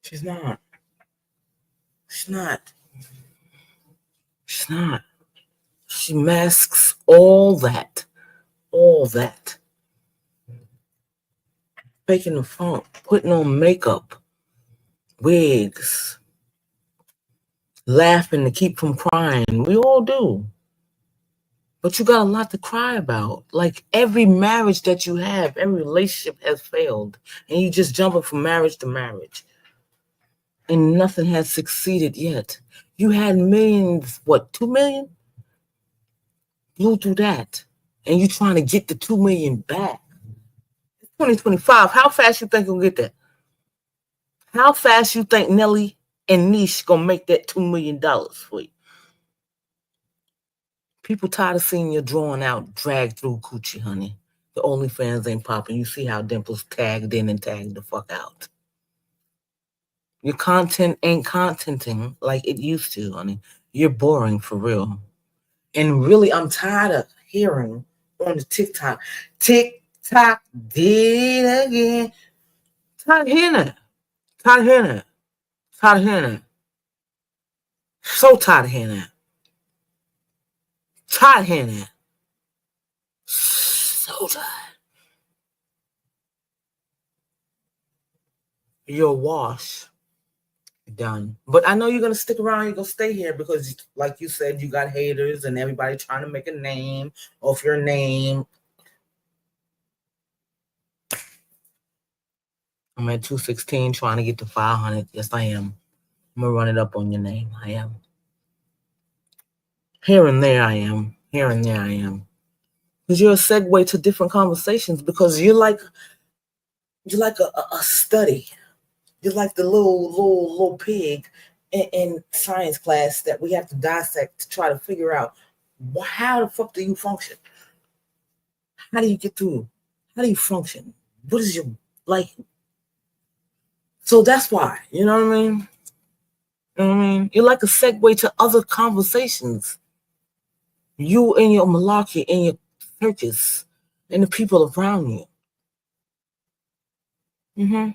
She's not. She's not. She's not. She masks all that. All that. Faking the funk, putting on makeup, wigs, laughing to keep from crying. We all do. But you got a lot to cry about. Like every marriage that you have, every relationship has failed. And you just jumping from marriage to marriage. And nothing has succeeded yet. You had millions, 2 million? Blew through that. And you trying to get the 2 million back. It's 2025. How fast you think you'll get that? How fast you think Nelly and NISH gonna make that $2 million for you? People tired of seeing you drawn out, dragged through coochie, honey. The OnlyFans ain't popping. You see how Dimples tagged in and tagged the fuck out. Your content ain't contenting like it used to, honey. You're boring for real. And really, I'm tired of hearing on the TikTok did it again. Tired of hearing it. Tired of hearing it. Tired of hearing it. So tired of hearing it. Tired of hearing it. So tired. You're a wash. Done. But I know you're going to stick around. You're going to stay here because, like you said, you got haters and everybody trying to make a name off your name. I'm at 216 trying to get to 500. Yes, I am. I'm going to run it up on your name. I am. Here and there I am. Here and there I am. Because you're a segue to different conversations because you're like a study. You're like the little pig in science class that we have to dissect to try to figure out how the fuck do you function? How do you get through? How do you function? What is your like? So that's why, you know what I mean? You know what I mean? You're like a segue to other conversations. You and your malarkey and your churches and the people around you. Mm-hmm.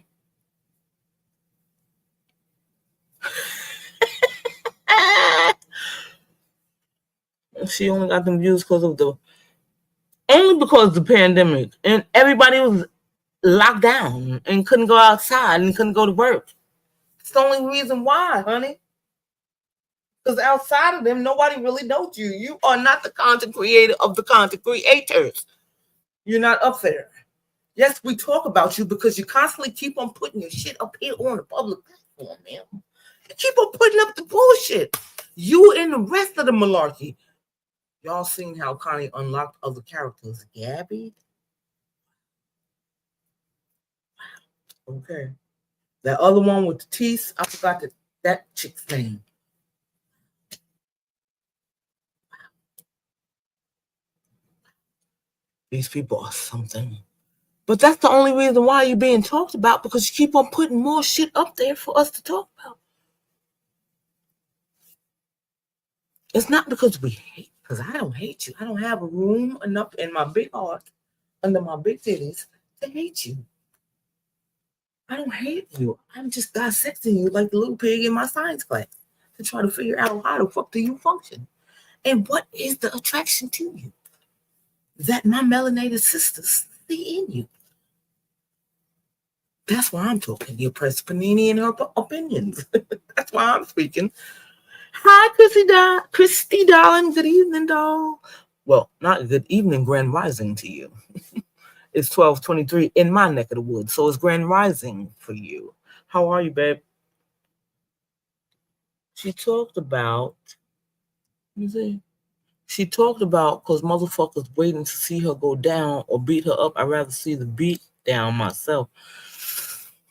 She only got them views because of the pandemic, and everybody was locked down and couldn't go outside and couldn't go to work. It's the only reason why, honey. Because outside of them, nobody really knows you. You are not the content creator of the content creators. You're not up there. Yes, we talk about you because you constantly keep on putting your shit up here on the public platform, man. You keep on putting up the bullshit. You and the rest of the malarkey. Y'all seen how Connie unlocked other characters. Gabby? Okay. That other one with the teeth, I forgot that chick's name. These people are something. But that's the only reason why you're being talked about, because you keep on putting more shit up there for us to talk about. It's not because we hate, because I don't hate you. I don't have a room enough in my big heart, under my big titties, to hate you. I don't hate you. I'm just dissecting you like the little pig in my science class to try to figure out how the fuck do you function. And what is the attraction to you that my melanated sisters see in you? That's why I'm talking. Your Press Panini and her opinions. That's why I'm speaking. Hi, Christy, darling. Good evening, doll. Well, not good evening, grand rising to you. It's 12:23 in my neck of the woods, so it's grand rising for you. How are you, babe? She talked about, you see, she talked about because motherfuckers waiting to see her go down or beat her up. I'd rather see the beat down myself.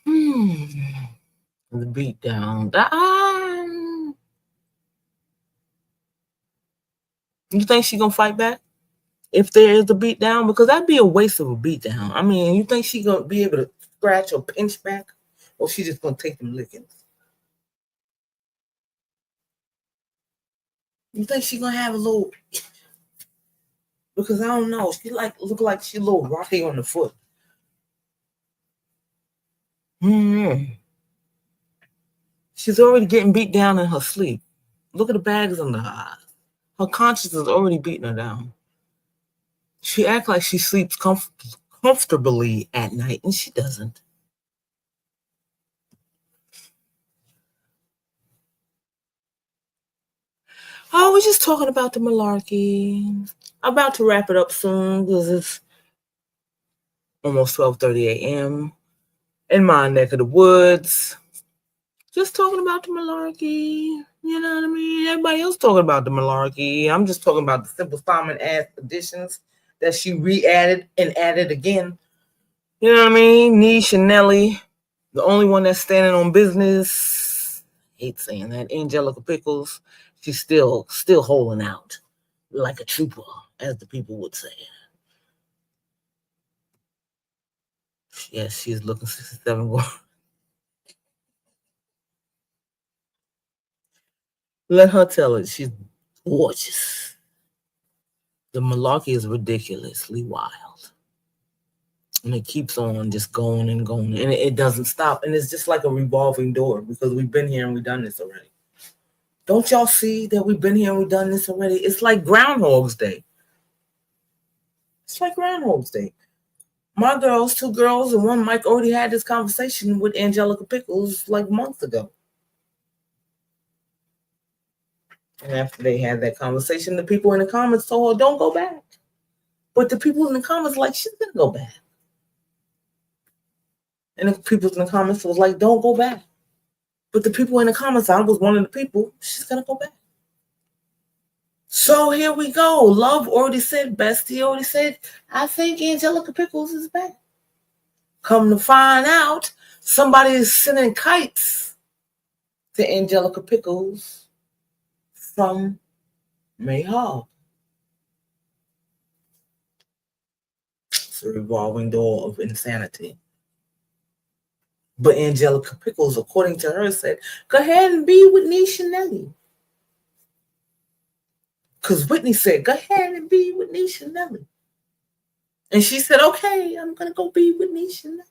The beat down. You think she gonna fight back if there is a beat down? Because that'd be a waste of a beat down. I mean, you think she gonna be able to scratch or pinch back, or she just gonna take them lickings? You think she gonna have a little? Because I don't know. She look like she a little rocky on the foot. She's already getting beat down in her sleep. Look at the bags under her eyes. Her conscience is already beating her down. She acts like she sleeps comfortably at night, and she doesn't. Oh, we're just talking about the malarkey. I'm about to wrap it up soon because it's almost 12:30 a.m. in my neck of the woods. Just talking about the malarkey. You know what I mean? Everybody else talking about the malarkey. I'm just talking about the Simple Simon ass additions that she re-added and added again. You know what I mean? NISH and NELLY, the only one that's standing on business. I hate saying that. Angelica Pickles, she's still holding out like a trooper, as the people would say. Yes, she's looking 67. Let her tell it. She's gorgeous. The malarkey is ridiculously wild. And it keeps on just going and going. And it doesn't stop. And it's just like a revolving door because we've been here and we've done this already. Don't y'all see that we've been here and we've done this already? It's like Groundhog's Day. It's like Groundhog's Day. My girls, 2 girls, and one Mike already had this conversation with Angelica Pickles like months ago. And after they had that conversation, the people in the comments told her, don't go back. But the people in the comments like, she's going to go back. And the people in the comments was like, don't go back. But the people in the comments, I was one of the people, she's going to go back. So here we go. Love already said best. He already said, I think Angelica Pickles is back. Come to find out, somebody is sending kites to Angelica Pickles from May Hall. It's a revolving door of insanity. But Angelica Pickles, according to her, said, go ahead and be with NISH and NELLY. Because Whitney said, go ahead and be with NISH and NELLY. And she said, okay, I'm going to go be with NISH and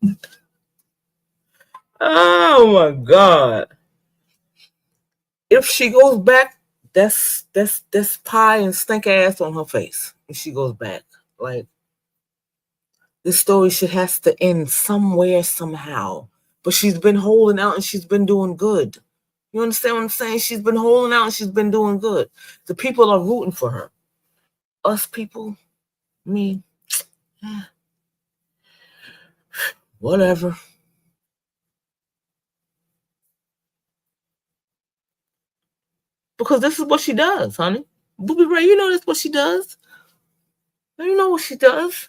NELLY. Oh, my God. If she goes back, that's pie and stink ass on her face. If she goes back. Like, this story has to end somewhere, somehow. But she's been holding out and she's been doing good. You understand what I'm saying? She's been holding out and she's been doing good. The people are rooting for her. Us people, me, whatever. Because this is what she does, honey. Booby Ray, you know that's what she does. You know what she does.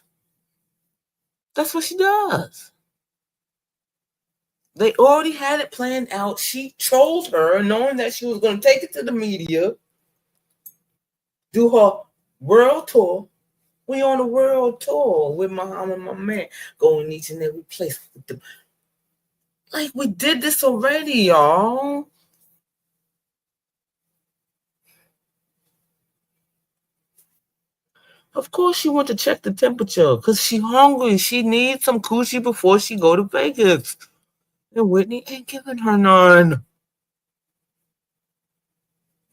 That's what she does. They already had it planned out. She trolled her, knowing that she was going to take it to the media, do her world tour. We on a world tour with Muhammad, my man, going each and every place with them. Like, we did this already, y'all. Of course she went to check the temperature because she hungry. She needs some coochie before she go to Vegas. And Whitney ain't giving her none.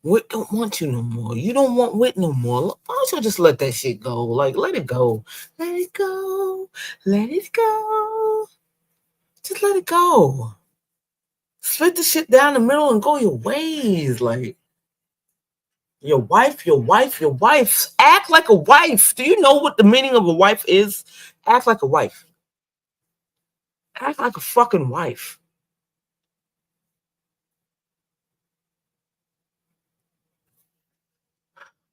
Whit don't want you no more. You don't want Whit no more. Why don't you just let that shit go? Like, let it go. Let it go. Let it go. Just let it go. Split the shit down the middle and go your ways. Like, your wife. Act like a wife. Do you know what the meaning of a wife is? Act like a wife. Act like a fucking wife.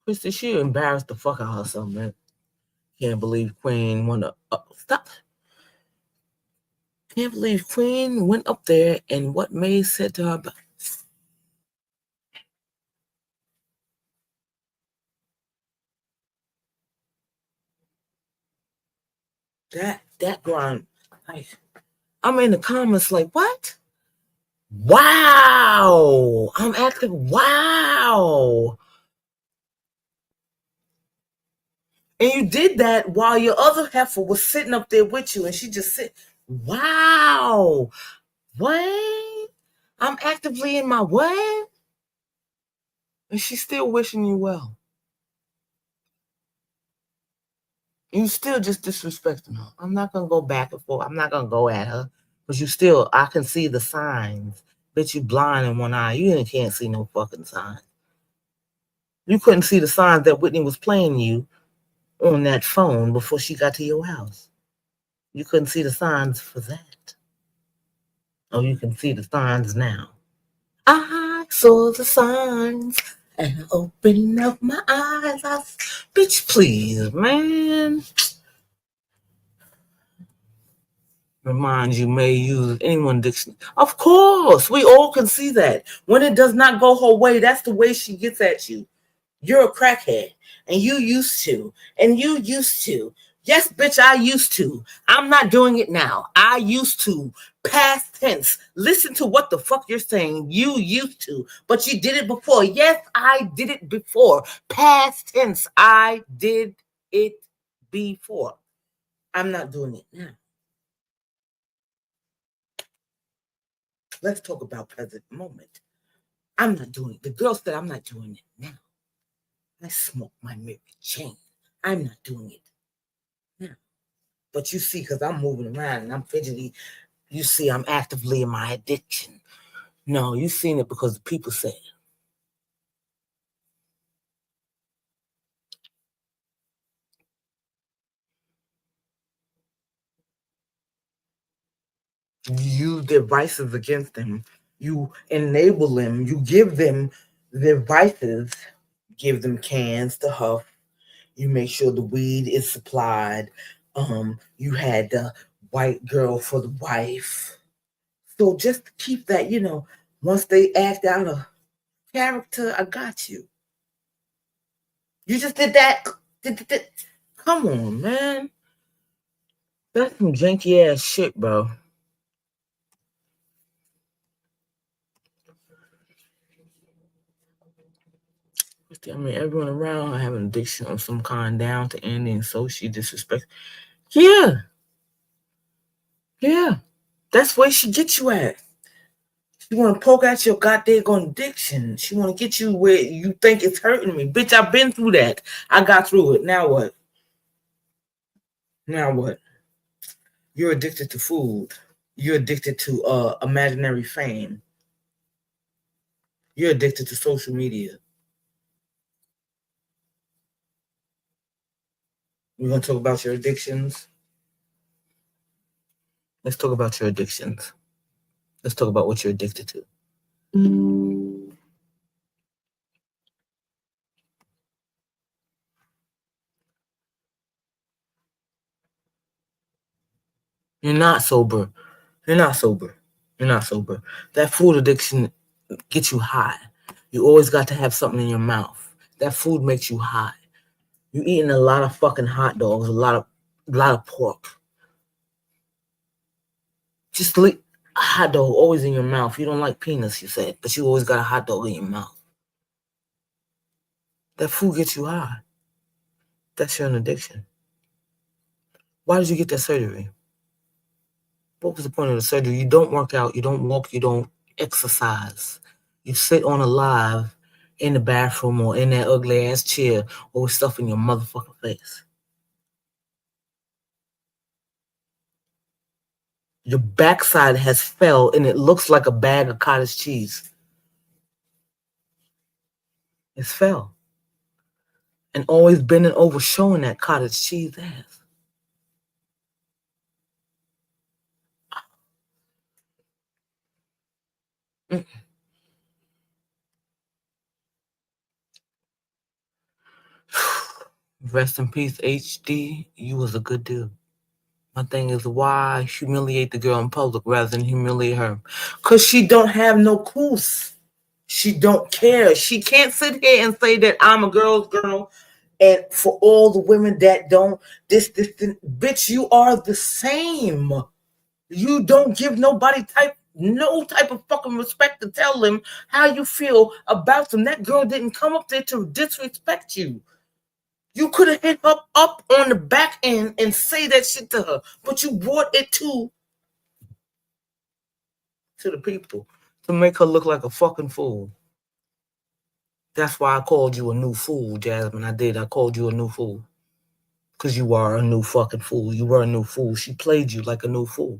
Christy, she embarrassed the fuck out of herself, man. Can't believe Queen went up. Stop. Can't believe Queen went up there and what May said to her about. That grind. Like, I'm in the comments like, what? Wow. I'm acting, wow. And you did that while your other heifer was sitting up there with you and she just said, wow. What? I'm actively in my what? And she's still wishing you well. You still just disrespecting her. I'm not going to go back and forth. I'm not going to go at her. But you still, I can see the signs. Bet you blind in one eye. You can't see no fucking signs. You couldn't see the signs that Whitney was playing you on that phone before she got to your house. You couldn't see the signs for that. Oh, you can see the signs now. I saw the signs and I opened up my eyes. Bitch, please, man. Reminds you may use anyone dictionary. Of course, we all can see that. When it does not go her way, that's the way she gets at you. You're a crackhead, and you used to, and you used to. Yes, bitch, I used to. I'm not doing it now. I used to. Past tense. Listen to what the fuck you're saying. You used to, but you did it before. Yes, I did it before. Past tense. I did it before. I'm not doing it now. Let's talk about present moment. I'm not doing it. The girl said I'm not doing it now. I smoke my Mary Jane. I'm not doing it now. But you see, because I'm moving around and I'm fidgety, you see I'm actively in my addiction. No, you've seen it because the people said it. You use their vices against them. You enable them. You give them their vices. Give them cans to huff. You make sure the weed is supplied. You had the white girl for the wife. So just keep that, once they act out of character, I got you. You just did that. Come on, man. That's some janky ass shit, bro. I mean, everyone around have an addiction of some kind down to Andy, and so she disrespects. Yeah. Yeah. That's where she gets you at. She want to poke at your goddamn addiction. She want to get you where you think it's hurting me. Bitch, I've been through that. I got through it. Now what? Now what? You're addicted to food. You're addicted to imaginary fame. You're addicted to social media. We're going to talk about your addictions. Let's talk about your addictions. Let's talk about what you're addicted to. You're not sober. You're not sober. You're not sober. That food addiction gets you high. You always got to have something in your mouth. That food makes you high. You're eating a lot of fucking hot dogs, a lot of pork. Just leave a hot dog always in your mouth. You don't like peanuts, you said, but you always got a hot dog in your mouth. That food gets you high. That's your addiction. Why did you get that surgery? What was the point of the surgery? You don't work out, you don't walk, you don't exercise. You sit on a live in the bathroom or in that ugly ass chair or with stuff in your motherfucking face. Your backside has fell and it looks like a bag of cottage cheese. It's fell. And always bending over showing that cottage cheese ass. Rest in peace, HD. You was a good dude. My thing is, why humiliate the girl in public rather than humiliate her? Because she don't have no clues. She don't care. She can't sit here and say that I'm a girl's girl. And for all the women that don't, this, bitch, you are the same. You don't give nobody no type of fucking respect to tell them how you feel about them. That girl didn't come up there to disrespect you. You could have hit her up on the back end and say that shit to her, but you brought it to the people to make her look like a fucking fool. That's why I called you a new fool, Jasmine. I called you a new fool. Because you are a new fucking fool. You were a new fool. She played you like a new fool.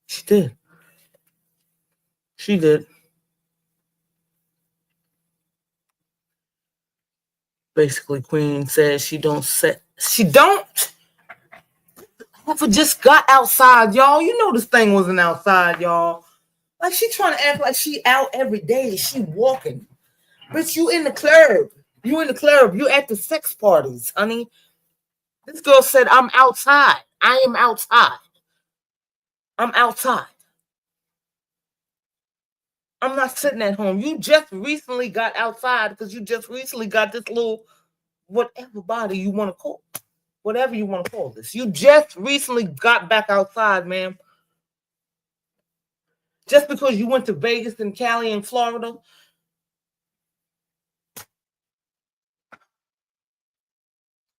She did. She did. Basically, Queen says she don't. Heifer just got outside, y'all. You know this thing wasn't outside, y'all. Like, she trying to act like she out every day. She walking. Bitch, you in the club. You in the club. You at the sex parties, honey. This girl said, I'm outside. I am outside. I'm outside. I'm not sitting at home. You just recently got outside because you just recently got this little whatever body you want to call. Whatever you want to call this. You just recently got back outside, ma'am. Just because you went to Vegas and Cali and Florida.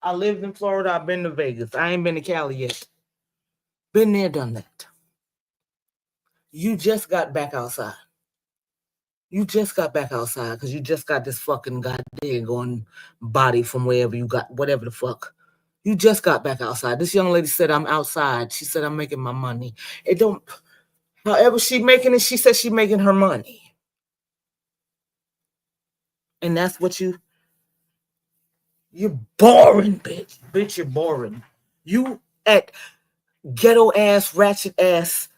I lived in Florida. I've been to Vegas. I ain't been to Cali yet. Been there, done that. You just got back outside. You just got back outside because you just got this fucking goddamn going body from wherever you got, whatever the fuck. You just got back outside. This young lady said, I'm outside. She said, I'm making my money. It don't, however she making it, she said she making her money. And that's what you're boring, bitch. Bitch, you're boring. You at ghetto ass, ratchet ass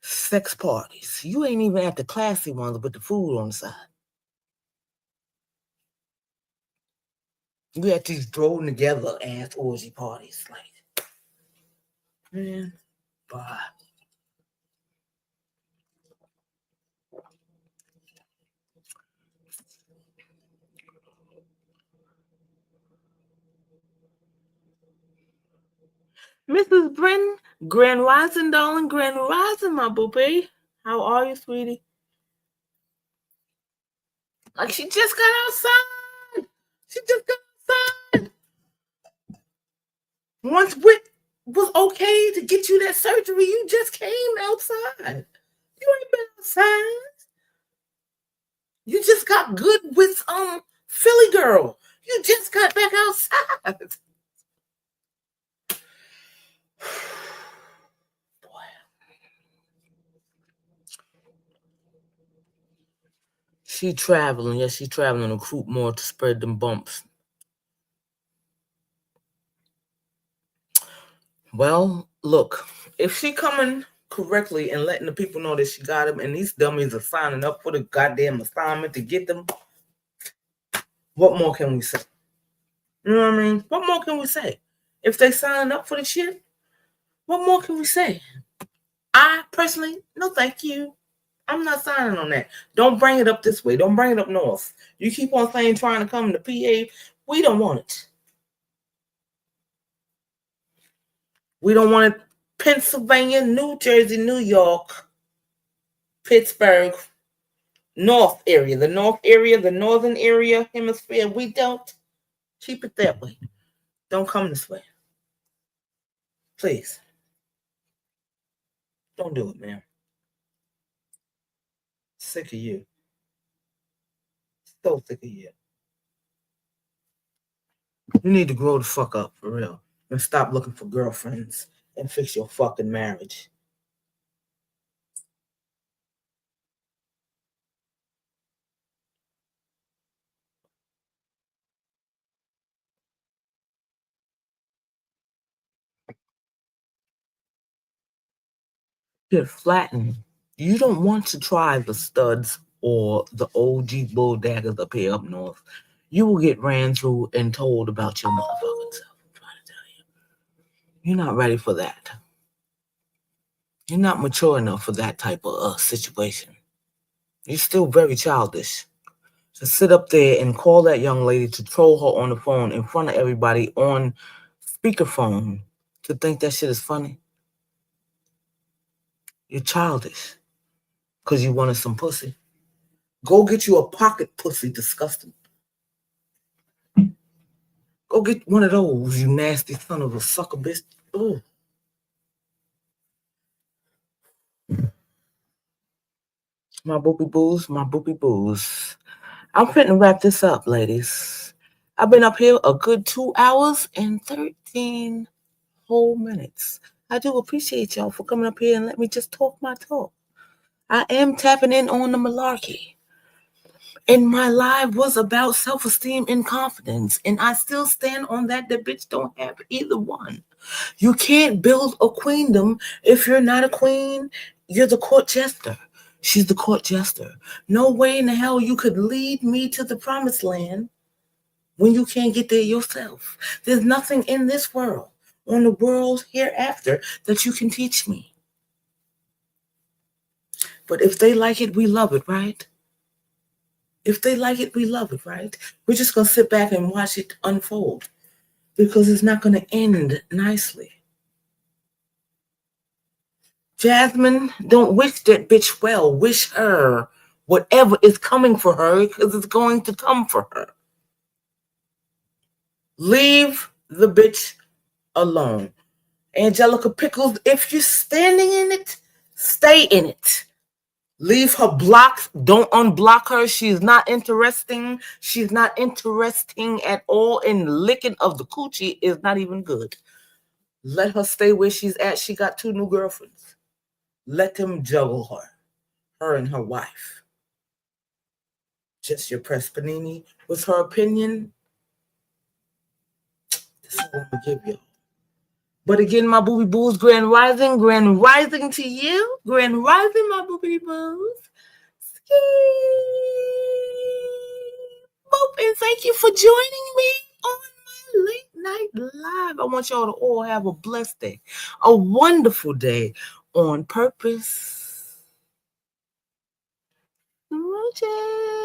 sex parties. You ain't even at the classy ones with the food on the side. You at these thrown together ass orgy parties. Like, man, bye. Mrs. Brin, Grand Rising, darling, Grand Rising, my boopy. How are you, sweetie? Like, she just got outside. She just got outside. Once it was okay to get you that surgery, you just came outside. You ain't been outside. You just got good with Philly girl. You just got back outside. Boy. She traveling. Yes, she traveling to recruit more to spread them bumps. Well, look, if she coming correctly and letting the people know that she got them, and these dummies are signing up for the goddamn assignment to get them, what more can we say? You know what I mean? What more can we say? If they signing up for the shit, what more can we say? I personally, no thank you. I'm not signing on that. Don't bring it up this way. Don't bring it up north. You keep on saying trying to come to PA. We don't want it. We don't want it. Pennsylvania, New Jersey, New York, Pittsburgh, North area, the northern area, hemisphere. We don't. Keep it that way. Don't come this way. Please. Don't do it, man. Sick of you. So sick of you. You need to grow the fuck up, for real. And stop looking for girlfriends and fix your fucking marriage. Get flattened. You don't want to try the studs or the OG bull daggers up here up north. You will get ran through and told about your motherfucking self. I'm trying to tell you. You're not ready for that. You're not mature enough for that type of situation. You're still very childish. To sit up there and call that young lady to troll her on the phone in front of everybody on speakerphone to think that shit is funny. You're childish because you wanted some pussy. Go get you a pocket pussy, disgusting. Go get one of those, you nasty son of a sucker bitch. Ooh. My boopy boos, my boopy boos. I'm finna wrap this up, ladies. I've been up here a good 2 hours and 13 whole minutes. I do appreciate y'all for coming up here and let me just talk my talk. I am tapping in on the malarkey. And my live was about self-esteem and confidence. And I still stand on that. The bitch don't have either one. You can't build a queendom if you're not a queen. You're the court jester. She's the court jester. No way in the hell you could lead me to the promised land when you can't get there yourself. There's nothing in this world, on the world hereafter, that you can teach me. But if they like it, we love it, right? If they like it, we love it, right? We're just going to sit back and watch it unfold because it's not going to end nicely. Jasmine, don't wish that bitch well. Wish her whatever is coming for her because it's going to come for her. Leave the bitch alone. Angelica Pickles, if you're standing in it, stay in it. Leave her blocked. Don't unblock her. She's not interesting. She's not interesting at all. And licking of the coochie is not even good. Let her stay where she's at. She got 2 new girlfriends. Let them juggle her and her wife. Just your press panini was her opinion. This is what I'm gonna give you. But again, my booby boos, grand rising to you. Grand rising, my booby boos. Ski. Boop, and thank you for joining me on my late night live. I want y'all to all have a blessed day, a wonderful day on purpose. Smooches.